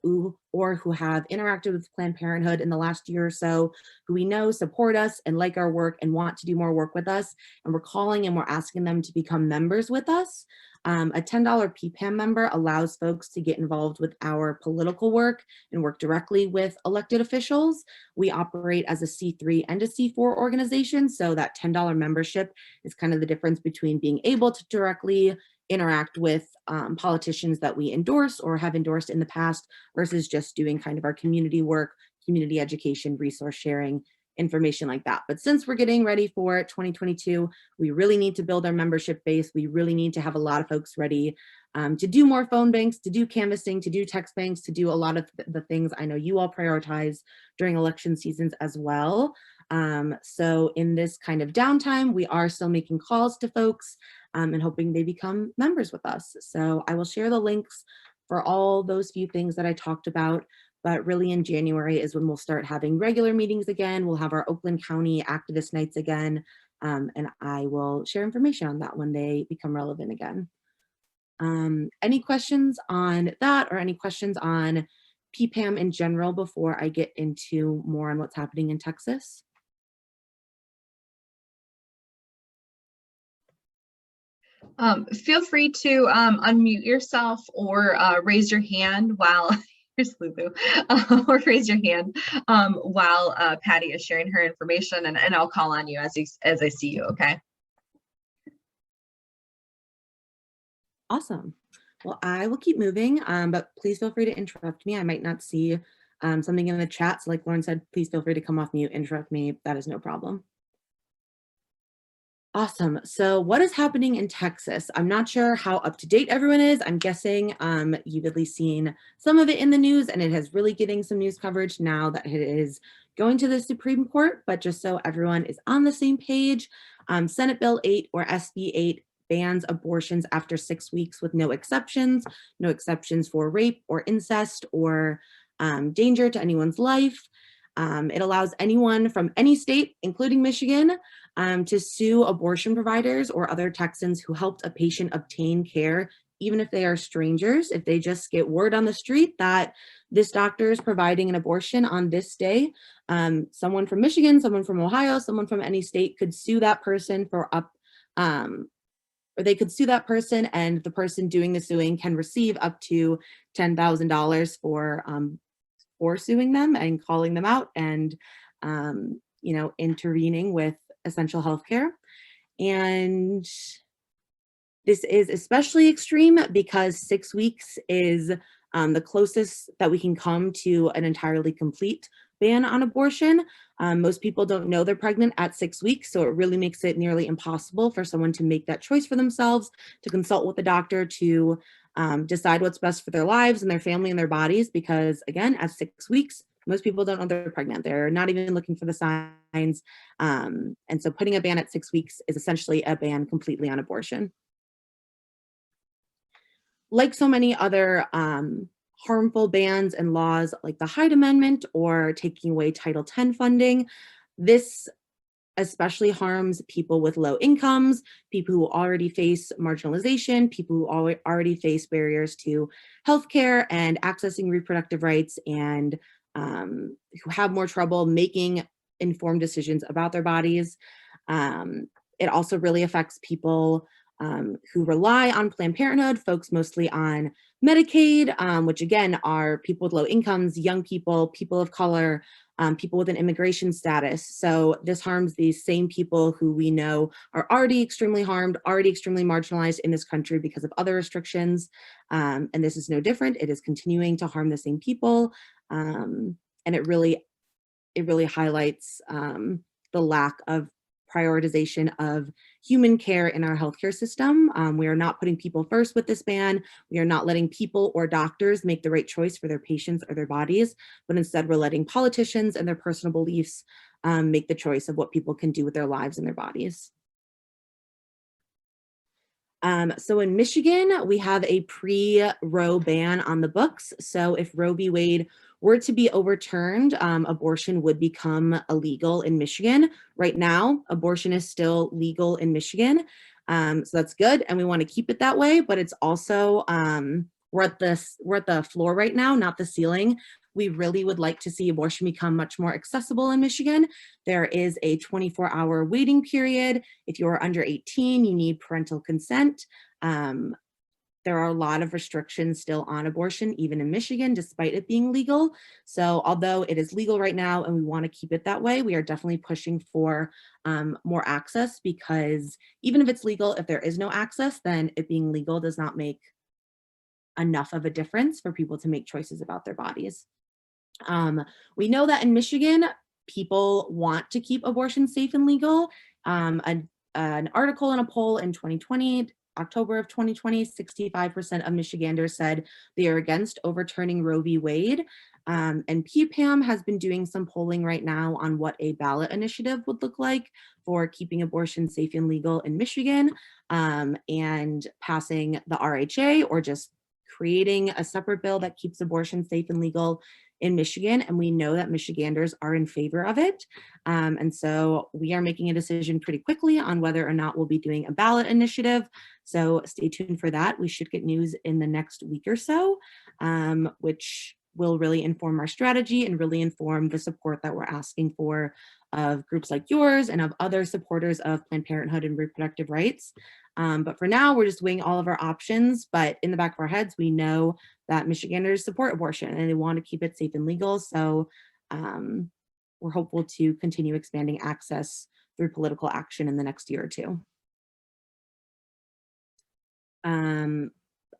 or who have interacted with Planned Parenthood in the last year or so, who we know support us and like our work and want to do more work with us. And we're calling and we're asking them to become members with us. A $10 PPAM member allows folks to get involved with our political work and work directly with elected officials. We operate as a C3 and a C4 organization, so that $10 membership is kind of the difference between being able to directly interact with politicians that we endorse or have endorsed in the past versus just doing kind of our community work, community education, resource sharing, information like that. But since we're getting ready for 2022, we really need to build our membership base. We really need to have a lot of folks ready to do more phone banks, to do canvassing, to do text banks, to do a lot of the things I know you all prioritize during election seasons as well. So in this kind of downtime, we are still making calls to folks and hoping they become members with us. So I will share the links for all those few things that I talked about. But really in January is when we'll start having regular meetings again. We'll have our Oakland County activist nights again. And I will share information on that when they become relevant again. Any questions on that or any questions on PPAM in general before I get into more on what's happening in Texas? Feel free to unmute yourself or raise your hand while here's Lulu, or raise your hand while Patty is sharing her information, and I'll call on you as I see you. Okay. Awesome. Well, I will keep moving, but please feel free to interrupt me. I might not see something in the chat. So like Lauren said, please feel free to come off mute, interrupt me. That is no problem. Awesome. So what is happening in Texas? I'm not sure how up to date everyone is. I'm guessing you've at least seen some of it in the news, and it has really getting some news coverage now that it is going to the Supreme Court. But just so everyone is on the same page, Senate Bill 8 or SB 8 bans abortions after 6 weeks with no exceptions for rape or incest or danger to anyone's life. It allows anyone from any state, including Michigan, to sue abortion providers or other Texans who helped a patient obtain care, even if they are strangers. If they just get word on the street that this doctor is providing an abortion on this day, someone from Michigan, someone from Ohio, someone from any state could sue that person for or they could sue that person, and the person doing the suing can receive up to $10,000 for suing them and calling them out and intervening with essential healthcare. And this is especially extreme because 6 weeks is the closest that we can come to an entirely complete ban on abortion. Most people don't know they're pregnant at 6 weeks, so it really makes it nearly impossible for someone to make that choice for themselves, to consult with a doctor, to decide what's best for their lives and their family and their bodies, because again, at 6 weeks, Most people don't know they're pregnant. They're not even looking for the signs. And so putting a ban at 6 weeks is essentially a ban completely on abortion. Like so many other harmful bans and laws like the Hyde Amendment or taking away Title X funding, this especially harms people with low incomes, people who already face marginalization, people who already face barriers to healthcare and accessing reproductive rights, and who have more trouble making informed decisions about their bodies. It also really affects people who rely on Planned Parenthood, folks mostly on Medicaid, which again are people with low incomes, young people, people of color, people with an immigration status. So this harms these same people who we know are already extremely harmed, already extremely marginalized in this country because of other restrictions. And this is no different. It is continuing to harm the same people. And it really highlights the lack of prioritization of human care in our healthcare system. We are not putting people first with this ban. We are not letting people or doctors make the right choice for their patients or their bodies, but instead we're letting politicians and their personal beliefs make the choice of what people can do with their lives and their bodies. So in Michigan, we have a pre-Roe ban on the books. So if Roe v. Wade were to be overturned, abortion would become illegal in Michigan. Right now, abortion is still legal in Michigan. So that's good, and we want to keep it that way, but it's also, we're at the floor right now, not the ceiling. We really would like to see abortion become much more accessible in Michigan. There is a 24-hour waiting period. If you are under 18, you need parental consent. There are a lot of restrictions still on abortion, even in Michigan, despite it being legal. So although it is legal right now and we want to keep it that way, we are definitely pushing for more access, because even if it's legal, if there is no access, then it being legal does not make enough of a difference for people to make choices about their bodies. We know that in Michigan, people want to keep abortion safe and legal. An article in a poll in 2020, October of 2020, 65% of Michiganders said they are against overturning Roe v. Wade. And PPAM has been doing some polling right now on what a ballot initiative would look like for keeping abortion safe and legal in Michigan, and passing the RHA, or just creating a separate bill that keeps abortion safe and legal in Michigan. And we know that Michiganders are in favor of it. And so we are making a decision pretty quickly on whether or not we'll be doing a ballot initiative. So stay tuned for that. We should get news in the next week or so, which will really inform our strategy and really inform the support that we're asking for of groups like yours and of other supporters of Planned Parenthood and reproductive rights. But for now, we're just weighing all of our options. But in the back of our heads, we know that Michiganders support abortion and they want to keep it safe and legal. So we're hopeful to continue expanding access through political action in the next year or two.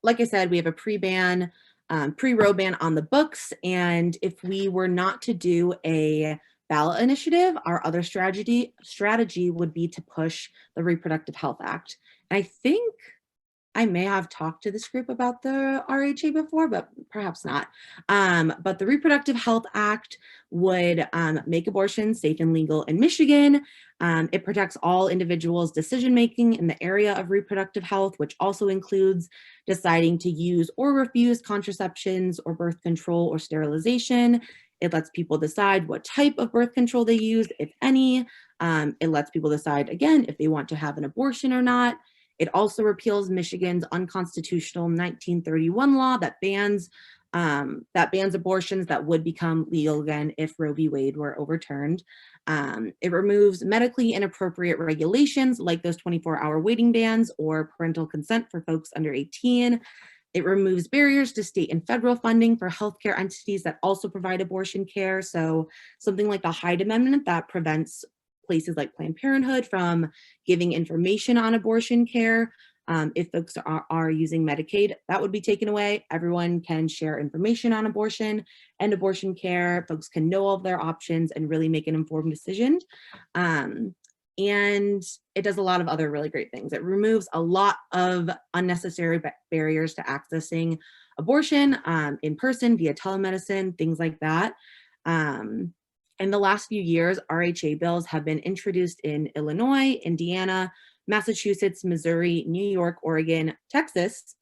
Like I said, we have a pre-Roe ban on the books. And if we were not to do a ballot initiative, our other strategy would be to push the Reproductive Health Act. And I think I may have talked to this group about the RHA before, but perhaps not. But the Reproductive Health Act would make abortion safe and legal in Michigan. It protects all individuals' decision-making in the area of reproductive health, which also includes deciding to use or refuse contraceptions or birth control or sterilization. It lets people decide what type of birth control they use, if any. It lets people decide, again, if they want to have an abortion or not. It also repeals Michigan's unconstitutional 1931 law that bans abortions that would become legal again if Roe v. Wade were overturned. It removes medically inappropriate regulations like those 24-hour waiting bans or parental consent for folks under 18. It removes barriers to state and federal funding for healthcare entities that also provide abortion care. So something like the Hyde Amendment that prevents places like Planned Parenthood from giving information on abortion care. If folks are using Medicaid, that would be taken away. Everyone can share information on abortion and abortion care. Folks can know all of their options and really make an informed decision. And it does a lot of other really great things. It removes a lot of unnecessary barriers to accessing abortion in person, via telemedicine, things like that. In the last few years, RHA bills have been introduced in Illinois, Indiana, Massachusetts, Missouri, New York, Oregon, Texas,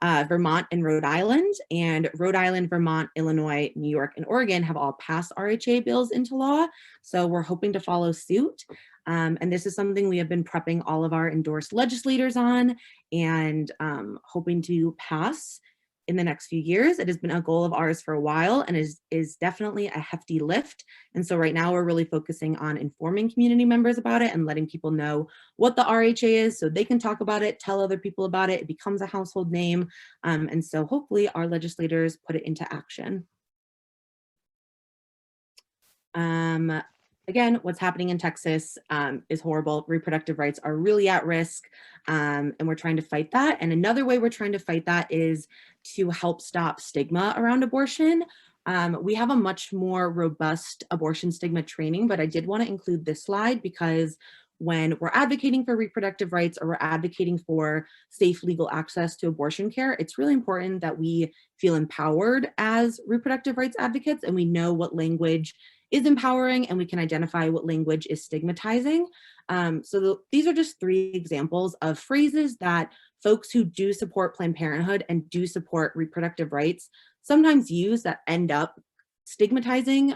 Vermont, and Rhode Island. And Rhode Island, Vermont, Illinois, New York, and Oregon have all passed RHA bills into law. So we're hoping to follow suit. And this is something we have been prepping all of our endorsed legislators on and hoping to pass in the next few years. It has been a goal of ours for a while and is definitely a hefty lift. And so right now we're really focusing on informing community members about it and letting people know what the RHA is so they can talk about it, tell other people about it. It becomes a household name. And so hopefully our legislators put it into action. Again, what's happening in Texas is horrible. Reproductive rights are really at risk, and we're trying to fight that. And another way we're trying to fight that is to help stop stigma around abortion. We have a much more robust abortion stigma training, but I did want to include this slide because when we're advocating for reproductive rights or we're advocating for safe legal access to abortion care, it's really important that we feel empowered as reproductive rights advocates and we know what language is empowering and we can identify what language is stigmatizing. These are just 3 examples of phrases that folks who do support Planned Parenthood and do support reproductive rights sometimes use that end up stigmatizing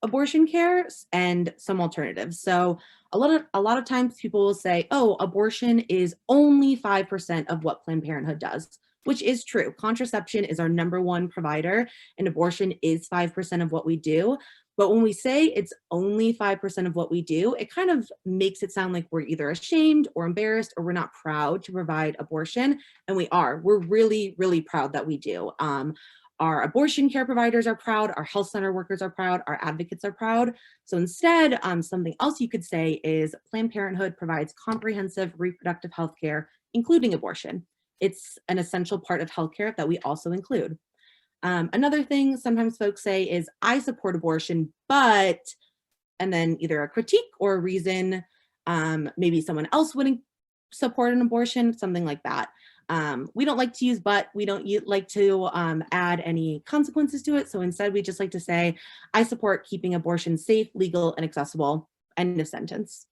abortion care and some alternatives. So a lot of times people will say, oh, abortion is only 5% of what Planned Parenthood does, which is true. Contraception is our #1 provider and abortion is 5% of what we do. But when we say it's only 5% of what we do, it kind of makes it sound like we're either ashamed or embarrassed or we're not proud to provide abortion. And we are. We're really, really proud that we do. Our abortion care providers are proud, our health center workers are proud, our advocates are proud. So instead, something else you could say is Planned Parenthood provides comprehensive reproductive health care, including abortion. It's an essential part of healthcare that we also include. Another thing sometimes folks say is, I support abortion, but, and then either a critique or a reason, maybe someone else wouldn't support an abortion, something like that. We don't like to use but, we don't like to add any consequences to it. So instead we just like to say, I support keeping abortion safe, legal, and accessible, end of sentence.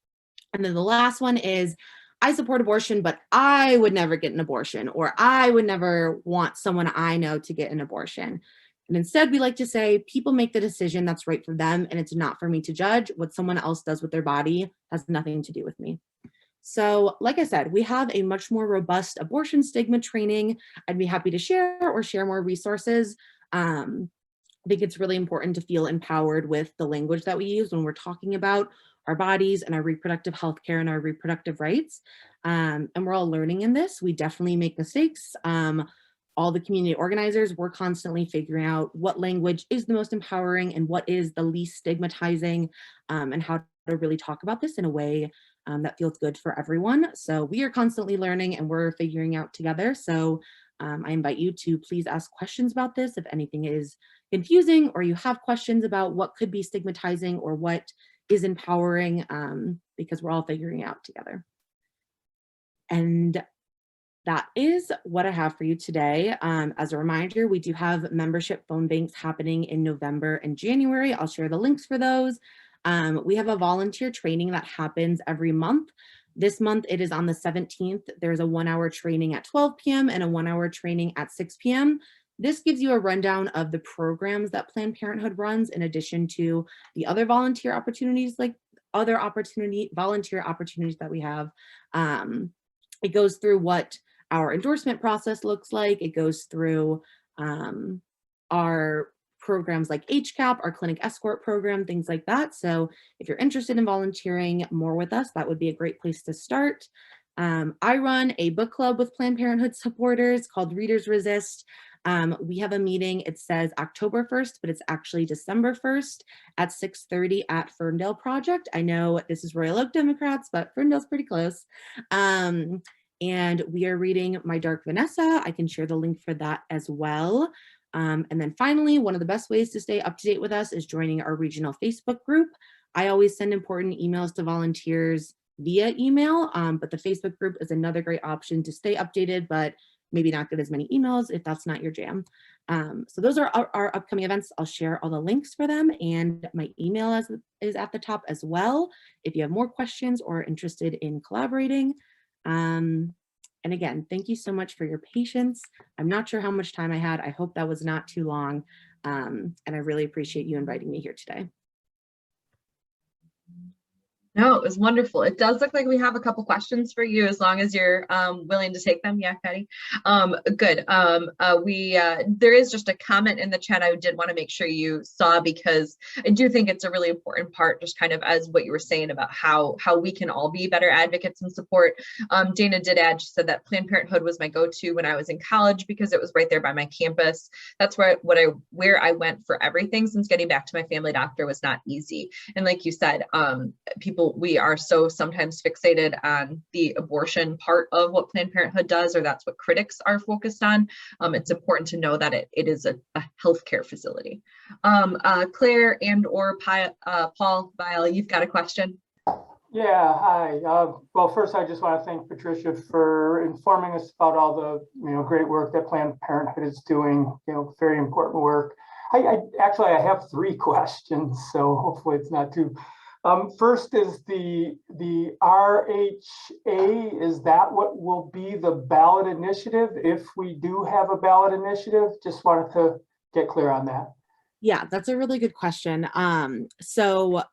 And then the last one is, I support abortion, but I would never get an abortion, or I would never want someone I know to get an abortion. And instead, we like to say, people make the decision that's right for them, and it's not for me to judge. What someone else does with their body has nothing to do with me. So like I said, we have a much more robust abortion stigma training. I'd be happy to share or share more resources. I think it's really important to feel empowered with the language that we use when we're talking about our bodies and our reproductive health care and our reproductive rights. And we're all learning in this. We definitely make mistakes. All the community organizers, we're constantly figuring out what language is the most empowering and what is the least stigmatizing, and how to really talk about this in a way that feels good for everyone. So we are constantly learning and we're figuring out together. So I invite you to please ask questions about this if anything is confusing or you have questions about what could be stigmatizing or what is empowering, because we're all figuring it out together. And that is what I have for you today. As a reminder, we do have membership phone banks happening in November and January. I'll share the links for those. We have a volunteer training that happens every month. This month it is on the 17th. There's a 1-hour training at 12 p.m. and a 1-hour training at 6 p.m. This gives you a rundown of the programs that Planned Parenthood runs in addition to the other volunteer opportunities, like other volunteer opportunities that we have. It goes through what our endorsement process looks like. It goes through our programs like HCAP, our clinic escort program, things like that. So if you're interested in volunteering more with us, that would be a great place to start. I run a book club with Planned Parenthood supporters called Readers Resist. We have a meeting, it says October 1st, but it's actually December 1st at 6:30 at Ferndale Project. I know this is Royal Oak Democrats, but Ferndale's pretty close. And we are reading My Dark Vanessa. I can share the link for that as well. And then finally, one of the best ways to stay up to date with us is joining our regional Facebook group. I always send important emails to volunteers via email, but the Facebook group is another great option to stay updated, but maybe not get as many emails if that's not your jam. So those are our upcoming events. I'll share all the links for them, and my email is at the top as well if you have more questions or are interested in collaborating. And again, thank you so much for your patience. I'm not sure how much time I had. I hope that was not too long. And I really appreciate you inviting me here today. No, it was wonderful. It does look like we have a couple questions for you, as long as you're willing to take them. Yeah, Patty. Good. There is just a comment in the chat I did want to make sure you saw, because I do think it's a really important part, just kind of as what you were saying about how we can all be better advocates and support. Dana did add, she said that Planned Parenthood was my go-to when I was in college because it was right there by my campus. That's where I went for everything, since getting back to my family doctor was not easy. And like you said, we are so sometimes fixated on the abortion part of what Planned Parenthood does, or that's what critics are focused on. It's important to know that it is a healthcare facility. Claire and or Paul Weil, you've got a question? Yeah, hi. Well, first, I just want to thank Patricia for informing us about all the great work that Planned Parenthood is doing. Very important work. I have 3 questions, so hopefully it's not too. First is the RHA, is that what will be the ballot initiative if we do have a ballot initiative? Just wanted to get clear on that. Yeah, that's a really good question. So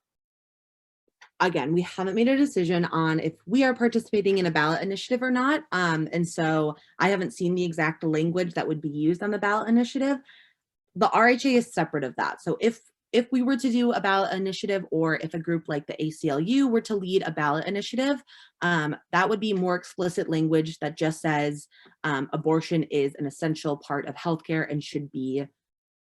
again, we haven't made a decision on if we are participating in a ballot initiative or not. And so I haven't seen the exact language that would be used on the ballot initiative. The RHA is separate of that. So if we were to do a ballot initiative, or if a group like the ACLU were to lead a ballot initiative, that would be more explicit language that just says abortion is an essential part of healthcare and should be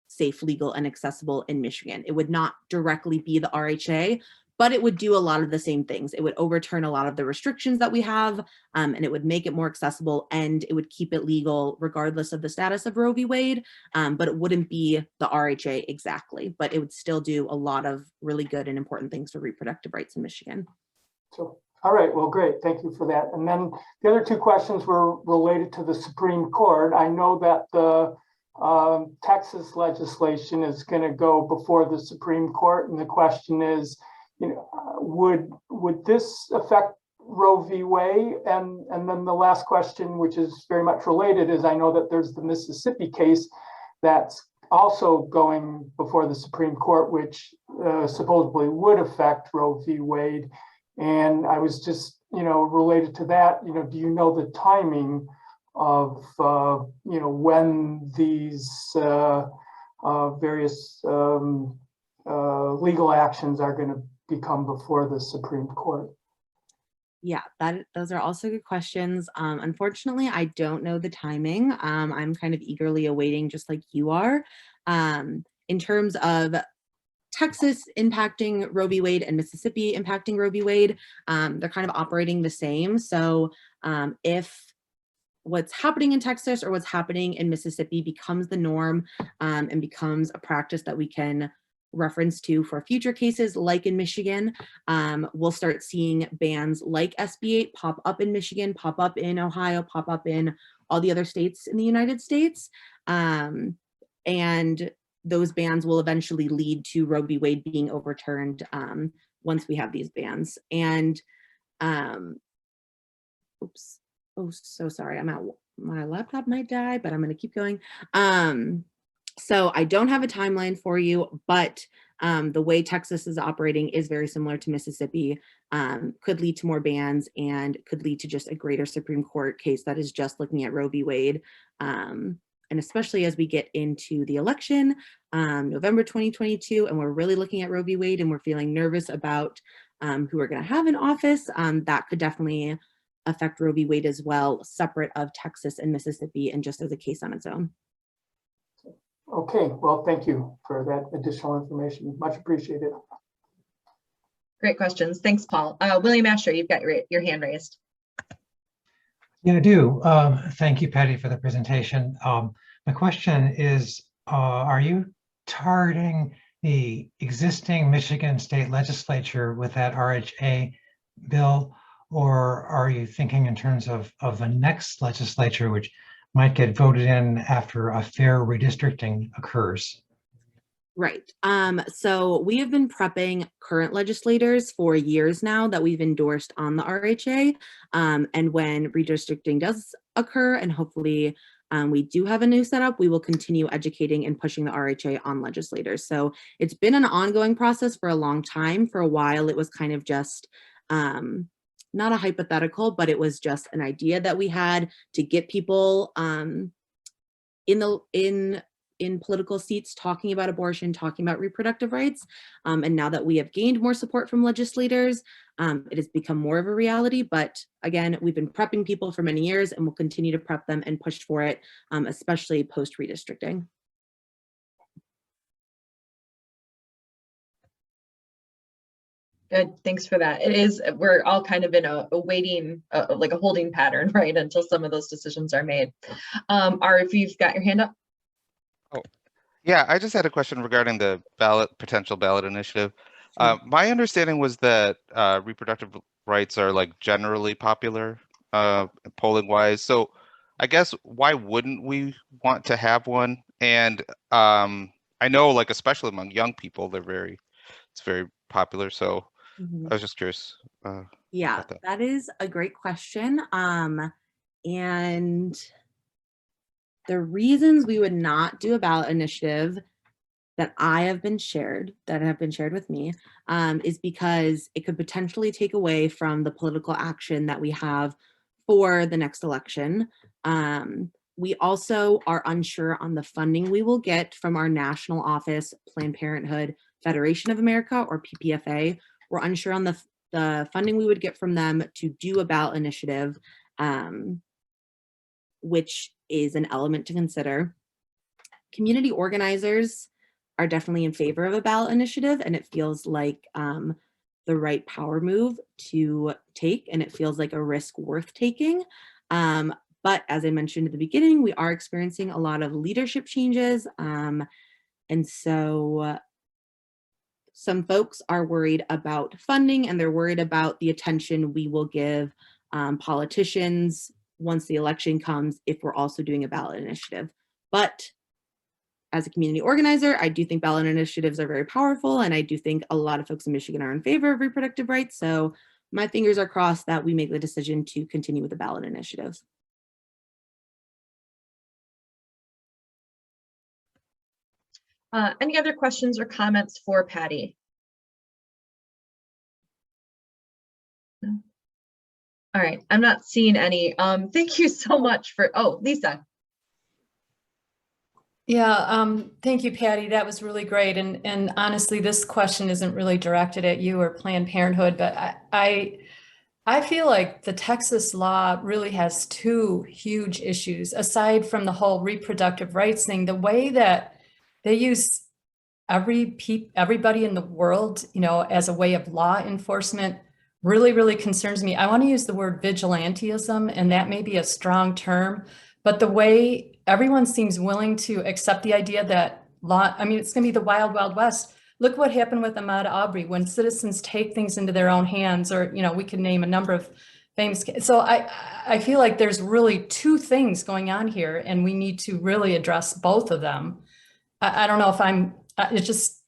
safe, legal, and accessible in Michigan. It would not directly be the RHA, but it would do a lot of the same things. It would overturn a lot of the restrictions that we have, and it would make it more accessible, and it would keep it legal regardless of the status of Roe v. Wade, but it wouldn't be the RHA exactly, but it would still do a lot of really good and important things for reproductive rights in Michigan. So, all right, well, great, thank you for that. And then the other 2 questions were related to the Supreme Court. I know that the Texas legislation is going to go before the Supreme Court, and the question is, would this affect Roe v. Wade? And then the last question, which is very much related, is I know that there's the Mississippi case that's also going before the Supreme Court, which supposedly would affect Roe v. Wade. And I was just, related to that, do you know the timing of, when these various legal actions are going to become before the Supreme Court? Yeah, those are also good questions. Unfortunately, I don't know the timing. I'm kind of eagerly awaiting, just like you are. In terms of Texas impacting Roe v. Wade and Mississippi impacting Roe v. Wade, they're kind of operating the same. So if what's happening in Texas or what's happening in Mississippi becomes the norm and becomes a practice that we can reference to for future cases, like in Michigan, we'll start seeing bans like SB 8 pop up in Michigan, pop up in Ohio, pop up in all the other states in the United States. And those bans will eventually lead to Roe v. Wade being overturned once we have these bans. And oops, oh, so sorry, I'm out. My laptop might die, but I'm going to keep going. So I don't have a timeline for you, but the way Texas is operating is very similar to Mississippi, could lead to more bans and could lead to just a greater Supreme Court case that is just looking at Roe v. Wade. And especially as we get into the election, November 2022, and we're really looking at Roe v. Wade and we're feeling nervous about who we're going to have in office, that could definitely affect Roe v. Wade as well, separate of Texas and Mississippi and just as a case on its own. Okay, well, thank you for that additional information. Much appreciated. Great questions. Thanks, Paul. William Asher, you've got your hand raised. Yeah, I do. Thank you, Patty, for the presentation. My question is, are you targeting the existing Michigan state legislature with that RHA bill, or are you thinking in terms of the next legislature, which might get voted in after a fair redistricting occurs. Right. So we have been prepping current legislators for years now that we've endorsed on the RHA. And when redistricting does occur, and hopefully we do have a new setup, we will continue educating and pushing the RHA on legislators. So it's been an ongoing process for a long time. For a while, it was kind of just not a hypothetical, but it was just an idea that we had to get people in political seats talking about abortion, talking about reproductive rights. And now that we have gained more support from legislators, it has become more of a reality. But again, we've been prepping people for many years and we'll continue to prep them and push for it, especially post redistricting. Good, thanks for that. It is, we're all kind of in a waiting, like a holding pattern, right, until some of those decisions are made. If you've got your hand up. Oh, yeah, I just had a question regarding the potential ballot initiative. My understanding was that reproductive rights are like generally popular polling wise. So I guess why wouldn't we want to have one? And I know, like, especially among young people, it's very popular. So I was just curious. Yeah, that is a great question. And the reasons we would not do a ballot initiative that have been shared with me, is because it could potentially take away from the political action that we have for the next election. We also are unsure on the funding we will get from our national office, Planned Parenthood Federation of America, or PPFA. We're unsure on the funding we would get from them to do a ballot initiative, which is an element to consider. Community organizers are definitely in favor of a ballot initiative, and it feels like the right power move to take, and it feels like a risk worth taking. But as I mentioned at the beginning, we are experiencing a lot of leadership changes. And so some folks are worried about funding, and they're worried about the attention we will give politicians once the election comes if we're also doing a ballot initiative. But as a community organizer, I do think ballot initiatives are very powerful, and I do think a lot of folks in Michigan are in favor of reproductive rights. So my fingers are crossed that we make the decision to continue with the ballot initiatives. Any other questions or comments for Patty? No. All right, I'm not seeing any. Thank you so much for, Lisa. Yeah, thank you, Patty. That was really great. And honestly, this question isn't really directed at you or Planned Parenthood, but I feel like the Texas law really has two huge issues, aside from the whole reproductive rights thing. The way that they use everybody in the world, as a way of law enforcement really, really concerns me. I want to use the word vigilantism, and that may be a strong term, but the way everyone seems willing to accept the idea that law, it's going to be the wild, wild west. Look what happened with Ahmaud Arbery when citizens take things into their own hands, or, we can name a number of famous. So I feel like there's really two things going on here, and we need to really address both of them. I don't know if it just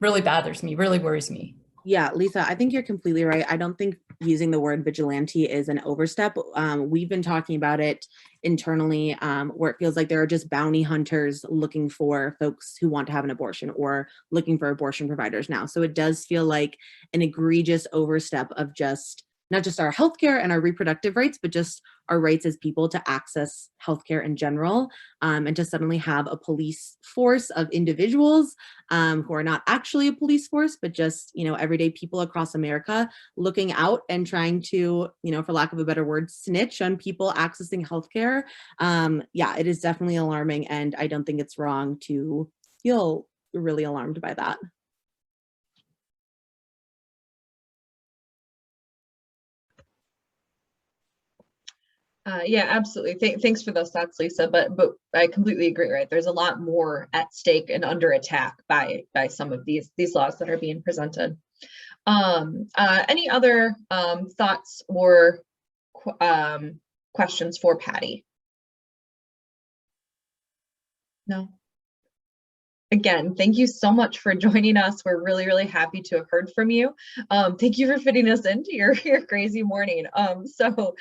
really bothers me, really worries me. Yeah, Lisa, I think you're completely right. I don't think using the word vigilante is an overstep. We've been talking about it internally, where it feels like there are just bounty hunters looking for folks who want to have an abortion or looking for abortion providers now. So it does feel like an egregious overstep of just not just our healthcare and our reproductive rights, but just our rights as people to access healthcare in general, and to suddenly have a police force of individuals who are not actually a police force, but just, everyday people across America looking out and trying to, for lack of a better word, snitch on people accessing healthcare. Yeah, it is definitely alarming, and I don't think it's wrong to feel really alarmed by that. Yeah, absolutely. Thanks for those thoughts, Lisa. But I completely agree. Right, there's a lot more at stake and under attack by some of these laws that are being presented. Any other thoughts or questions for Patty? No. Again, thank you so much for joining us. We're really, really happy to have heard from you. Thank you for fitting us into your crazy morning. Go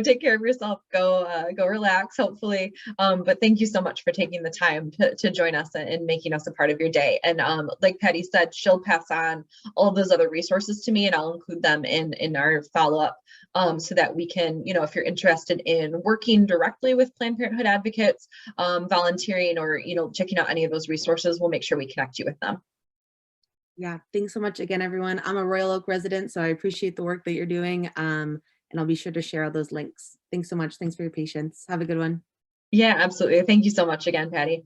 take care of yourself. Go relax, hopefully. But thank you so much for taking the time to join us and making us a part of your day. And like Patty said, she'll pass on all of those other resources to me, and I'll include them in our follow-up so that we can, if you're interested in working directly with Planned Parenthood advocates, volunteering, or, checking out any of those resources, we'll make sure we connect you with them. Yeah, thanks so much again, everyone. I'm a Royal Oak resident, so I appreciate the work that you're doing. And I'll be sure to share all those links. Thanks so much. Thanks for your patience. Have a good one. Yeah, absolutely. Thank you so much again, Patty.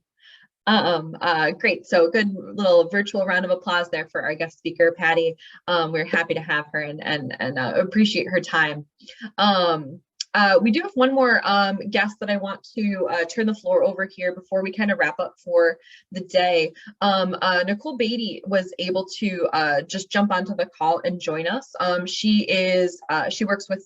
Great. So good little virtual round of applause there for our guest speaker, Patty. We're happy to have her and appreciate her time. We do have one more guest that I want to turn the floor over here before we kind of wrap up for the day. Nicole Beatty was able to just jump onto the call and join us. She works with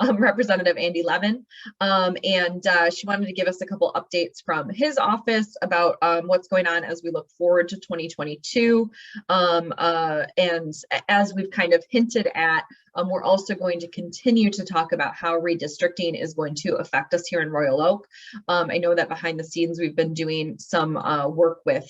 Representative Andy Levin, and she wanted to give us a couple updates from his office about what's going on as we look forward to 2022. And as we've kind of hinted at, we're also going to continue to talk about how redistricting is going to affect us here in Royal Oak. I know that behind the scenes, we've been doing some work with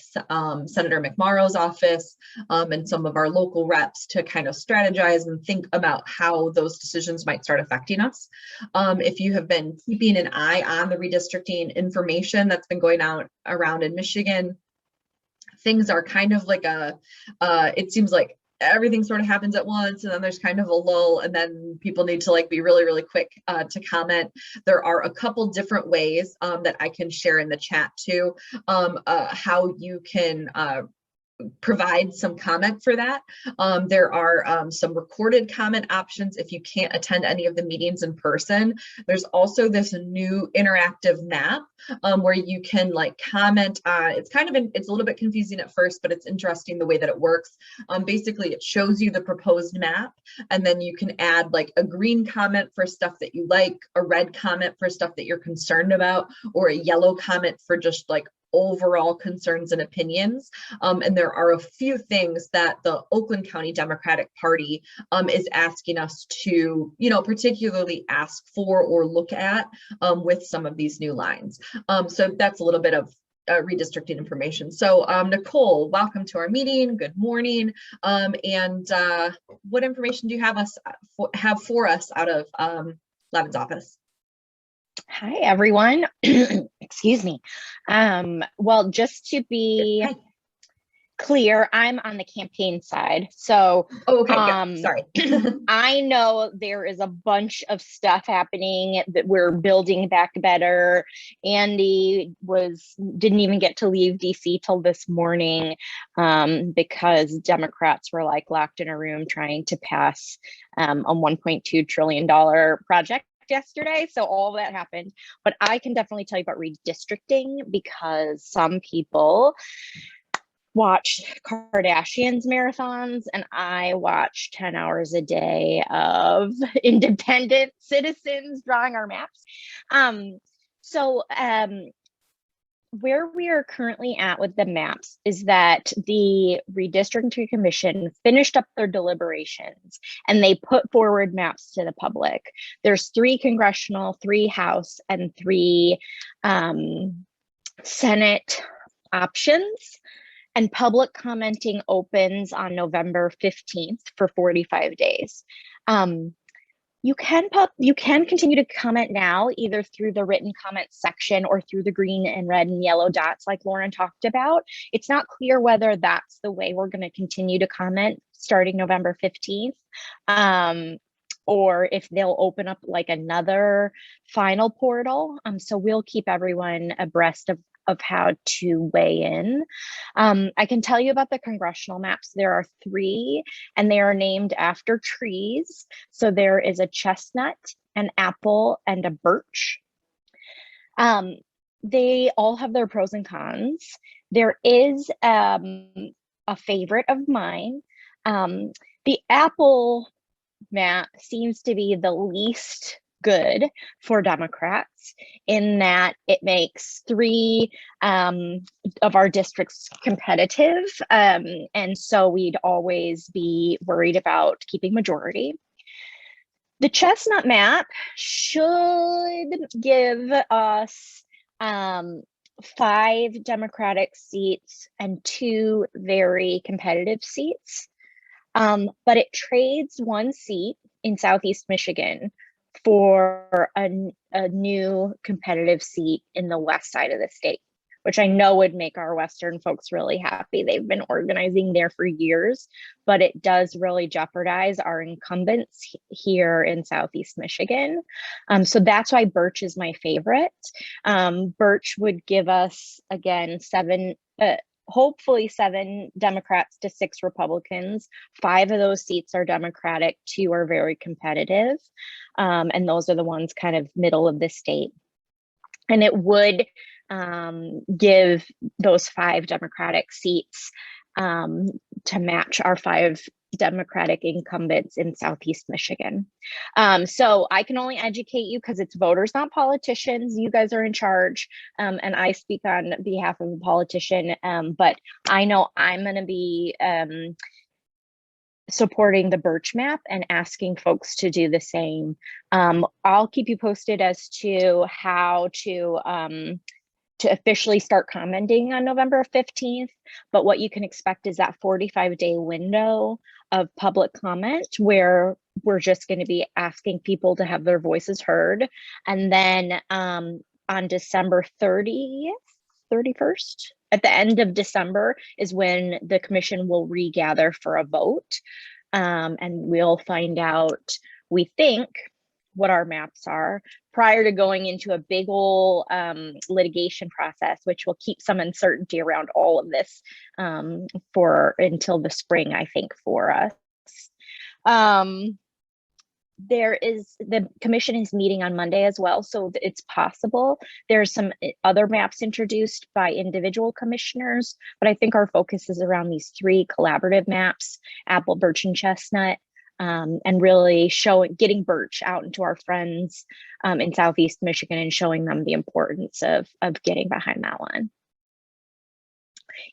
Senator McMorrow's office and some of our local reps to kind of strategize and think about how those decisions might start affecting us. If you have been keeping an eye on the redistricting information that's been going out around in Michigan, things are kind of like it seems like everything sort of happens at once, and then there's kind of a lull, and then people need to be really, really quick to comment. There are a couple different ways that I can share in the chat too, how you can provide some comment for that. There are some recorded comment options if you can't attend any of the meetings in person. There's also this new interactive map where you can comment on, it's a little bit confusing at first, but it's interesting the way that it works. Basically, it shows you the proposed map, and then you can add a green comment for stuff that you like, a red comment for stuff that you're concerned about, or a yellow comment for just overall concerns and opinions. And there are a few things that the Oakland County Democratic Party is asking us to, particularly ask for or look at with some of these new lines. So that's a little bit of redistricting information. So Nicole, welcome to our meeting. Good morning. And what information do you have for us out of Levin's office? Hi, everyone. Excuse me. Well, just to be clear, I'm on the campaign side. So sorry. I know there is a bunch of stuff happening that we're building back better. Andy didn't even get to leave DC till this morning because Democrats were locked in a room trying to pass a $1.2 trillion project yesterday. So all that happened, but I can definitely tell you about redistricting because some people watch Kardashians marathons and I watch 10 hours a day of independent citizens drawing our maps. Where we are currently at with the maps is that the redistricting commission finished up their deliberations and they put forward maps to the public. There's 3 congressional, 3 House, and 3 Senate options. And public commenting opens on November 15th for 45 days. You can continue to comment now, either through the written comment section or through the green and red and yellow dots like Lauren talked about. It's not clear whether that's the way we're going to continue to comment starting November 15th, or if they'll open up another final portal. So we'll keep everyone abreast of how to weigh in. I can tell you about the congressional maps. There are 3 and they are named after trees. So there is a chestnut, an apple, and a birch. They all have their pros and cons. There is a favorite of mine. The apple map seems to be the least good for Democrats in that it makes 3 of our districts competitive. And so we'd always be worried about keeping majority. The chestnut map should give us 5 Democratic seats and 2 very competitive seats. But it trades 1 seat in Southeast Michigan for a new competitive seat in the west side of the state, which I know would make our Western folks really happy. They've been organizing there for years, but it does really jeopardize our incumbents here in Southeast Michigan. So that's why Birch is my favorite. Birch would give us, again, hopefully 7 Democrats to 6 Republicans. 5 of those seats are Democratic, 2 are very competitive. And those are the ones kind of middle of the state. And it would give those 5 Democratic seats to match our 5 Democratic incumbents in Southeast Michigan. So I can only educate you because it's voters, not politicians. You guys are in charge, and I speak on behalf of a politician, but I know I'm going to be supporting the Birch map and asking folks to do the same. I'll keep you posted as to how to officially start commenting on November 15th, but what you can expect is that 45-day window of public comment where we're just going to be asking people to have their voices heard. And then on December 31st, at the end of December is when the commission will regather for a vote. And we'll find out, we think, what our maps are prior to going into a big ol' litigation process, which will keep some uncertainty around all of this for until the spring, I think, for us. The commission is meeting on Monday as well, so it's possible there's some other maps introduced by individual commissioners, but I think our focus is around these 3 collaborative maps, apple, birch, and chestnut. And really getting Birch out into our friends in Southeast Michigan and showing them the importance of getting behind that one.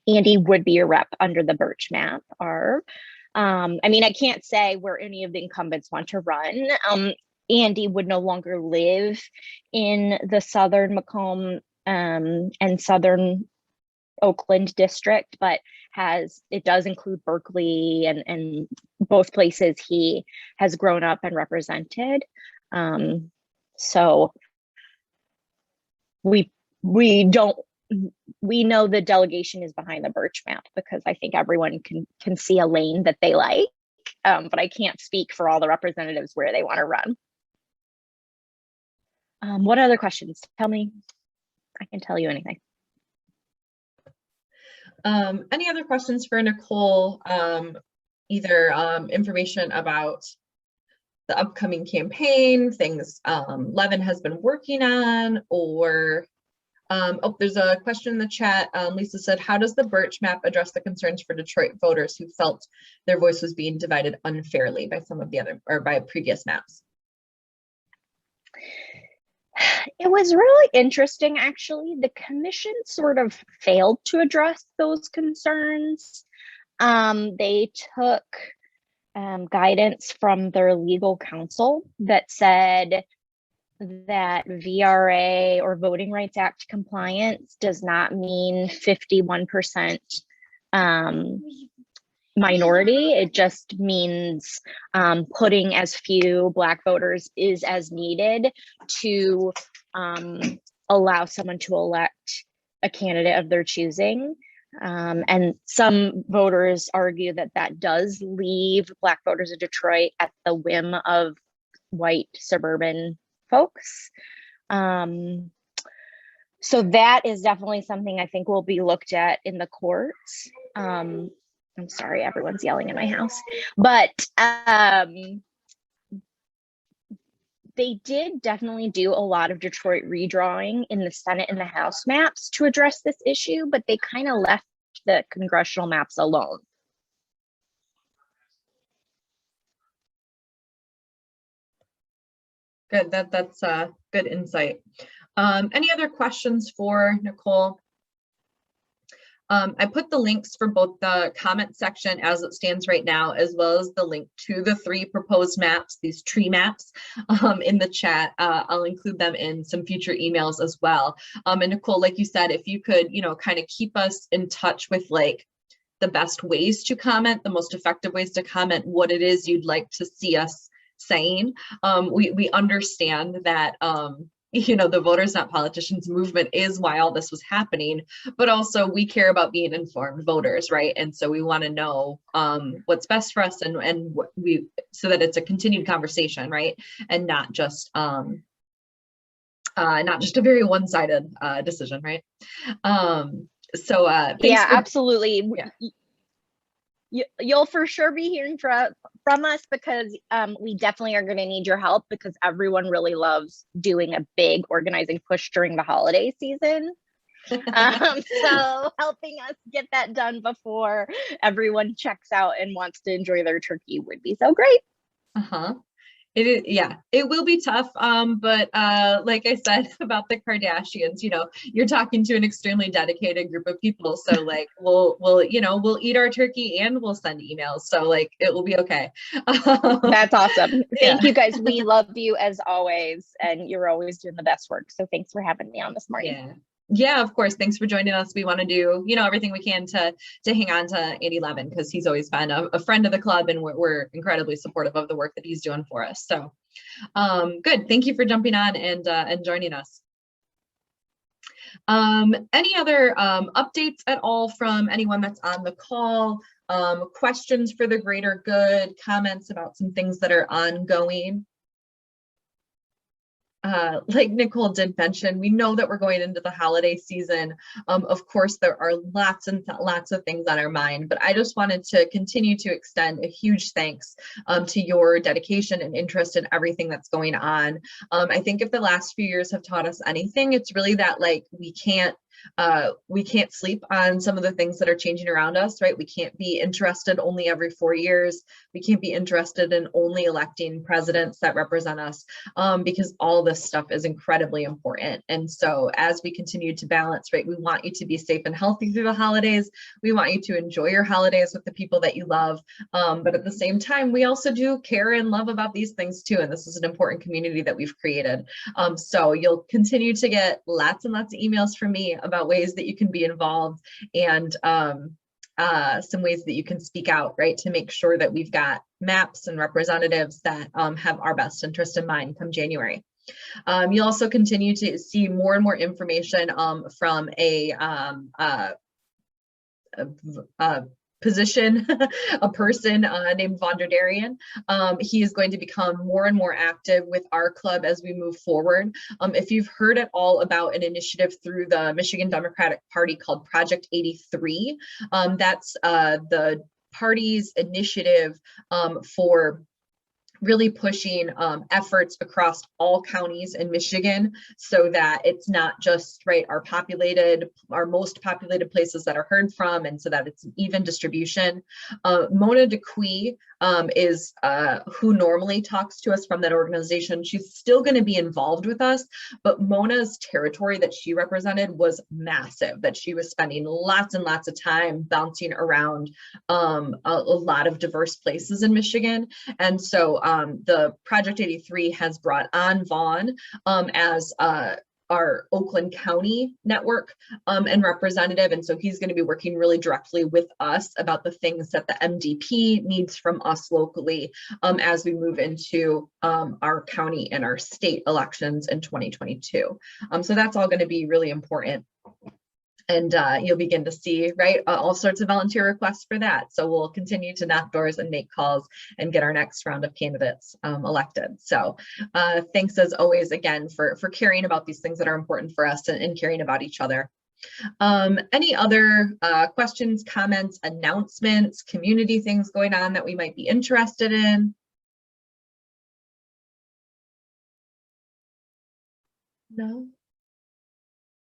Andy would be a rep under the Birch map. I mean, I can't say where any of the incumbents want to run. Andy would no longer live in the Southern Macomb and Southern Oakland district, but it does include Berkeley and both places he has grown up and represented. So we know the delegation is behind the Birch map because I think everyone can see a lane that they like, but I can't speak for all the representatives where they want to run. What other questions? Tell me. I can tell you anything. Any other questions for Nicole? Either information about the upcoming campaign, things Levin has been working on, or there's a question in the chat. Lisa said, how does the Birch map address the concerns for Detroit voters who felt their voice was being divided unfairly by some of the other or by previous maps? It was really interesting, actually. The commission sort of failed to address those concerns. They took guidance from their legal counsel that said that VRA or Voting Rights Act compliance does not mean 51% minority. It just means putting as few Black voters is as needed to allow someone to elect a candidate of their choosing. And some voters argue that that does leave Black voters in Detroit at the whim of white suburban folks. So that is definitely something I think will be looked at in the courts. I'm sorry, everyone's yelling in my house, but they did definitely do a lot of Detroit redrawing in the Senate and the House maps to address this issue, but they kind of left the congressional maps alone. Good. That's good insight. Any other questions for Nicole? I put the links for both the comment section as it stands right now, as well as the link to the 3 proposed maps, these tree maps, in the chat. I'll include them in some future emails as well. And Nicole, like you said, if you could, kind of keep us in touch with like the best ways to comment, the most effective ways to comment, what it is you'd like to see us saying. We understand that the Voters Not Politicians movement is why all this was happening, but also we care about being informed voters, right? And so we want to know what's best for us and what so that it's a continued conversation, right? And not just a very one-sided decision, right? Yeah, absolutely. You'll for sure be hearing from us, because we definitely are going to need your help, because everyone really loves doing a big organizing push during the holiday season. So helping us get that done before everyone checks out and wants to enjoy their turkey would be so great. It is, yeah, it will be tough. But like I said about the Kardashians, you're talking to an extremely dedicated group of people. So like, we'll eat our turkey and we'll send emails. So like, it will be okay. That's awesome. Yeah. Thank you guys. We love you as always, and you're always doing the best work. So thanks for having me on this morning. Yeah, of course. Thanks for joining us. We want to do, everything we can to hang on to Andy Levin, because he's always been a friend of the club, and we're incredibly supportive of the work that he's doing for us. So good. Thank you for jumping on and joining us. Any other updates at all from anyone that's on the call? Questions for the greater good, comments about some things that are ongoing? Like Nicole did mention, we know that we're going into the holiday season. Of course, there are lots and lots of things on our mind, but I just wanted to continue to extend a huge thanks to your dedication and interest in everything that's going on. I think if the last few years have taught us anything, it's really that like we can't sleep on some of the things that are changing around us, right? We can't be interested only every 4 years. We can't be interested in only electing presidents that represent us, because all this stuff is incredibly important. And so as we continue to balance, right, we want you to be safe and healthy through the holidays. We want you to enjoy your holidays with the people that you love. But at the same time, we also do care and love about these things too. And this is an important community that we've created. So you'll continue to get lots and lots of emails from me about ways that you can be involved, and some ways that you can speak out, right, to make sure that we've got maps and representatives that have our best interest in mind come January. You'll also continue to see more and more information from a position, a person named Vonderdarian. He is going to become more and more active with our club as we move forward. If you've heard at all about an initiative through the Michigan Democratic Party called Project 83, that's the party's initiative for really pushing efforts across all counties in Michigan, so that it's not just right our most populated places that are heard from, and so that it's an even distribution. Mona DeQuee is who normally talks to us from that organization. She's still going to be involved with us, but Mona's territory that she represented was massive, that she was spending lots and lots of time bouncing around a lot of diverse places in Michigan. And so the Project 83 has brought on Vaughn as our Oakland County network and representative. And so he's going to be working really directly with us about the things that the MDP needs from us locally as we move into our county and our state elections in 2022. So that's all going to be really important. And you'll begin to see, right, all sorts of volunteer requests for that. So we'll continue to knock doors and make calls and get our next round of candidates elected. So thanks as always, again, for caring about these things that are important for us and caring about each other. Any other questions, comments, announcements, community things going on that we might be interested in? No?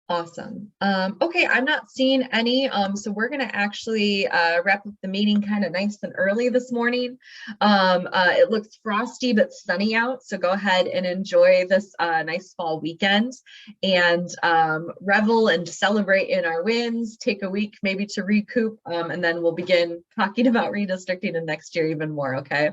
Awesome. Okay, I'm not seeing any, so we're gonna actually wrap up the meeting kind of nice and early this morning. It looks frosty but sunny out, so go ahead and enjoy this nice fall weekend and revel and celebrate in our wins. Take a week maybe to recoup, and then we'll begin talking about redistricting in next year even more, okay?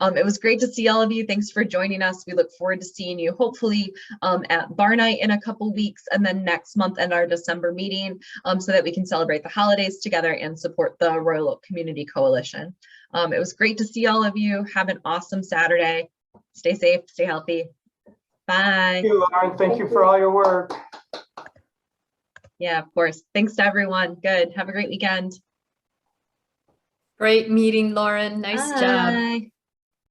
It was great to see all of you. Thanks for joining us. We look forward to seeing you hopefully at Bar Night in a couple weeks, and then next month in our December meeting, so that we can celebrate the holidays together and support the Royal Oak Community Coalition. It was great to see all of you. Have an awesome Saturday. Stay safe, stay healthy. Bye. Thank you, Lauren. Thank you for all your work. Yeah, of course. Thanks to everyone. Good. Have a great weekend. Great meeting, Lauren. Nice job. Bye.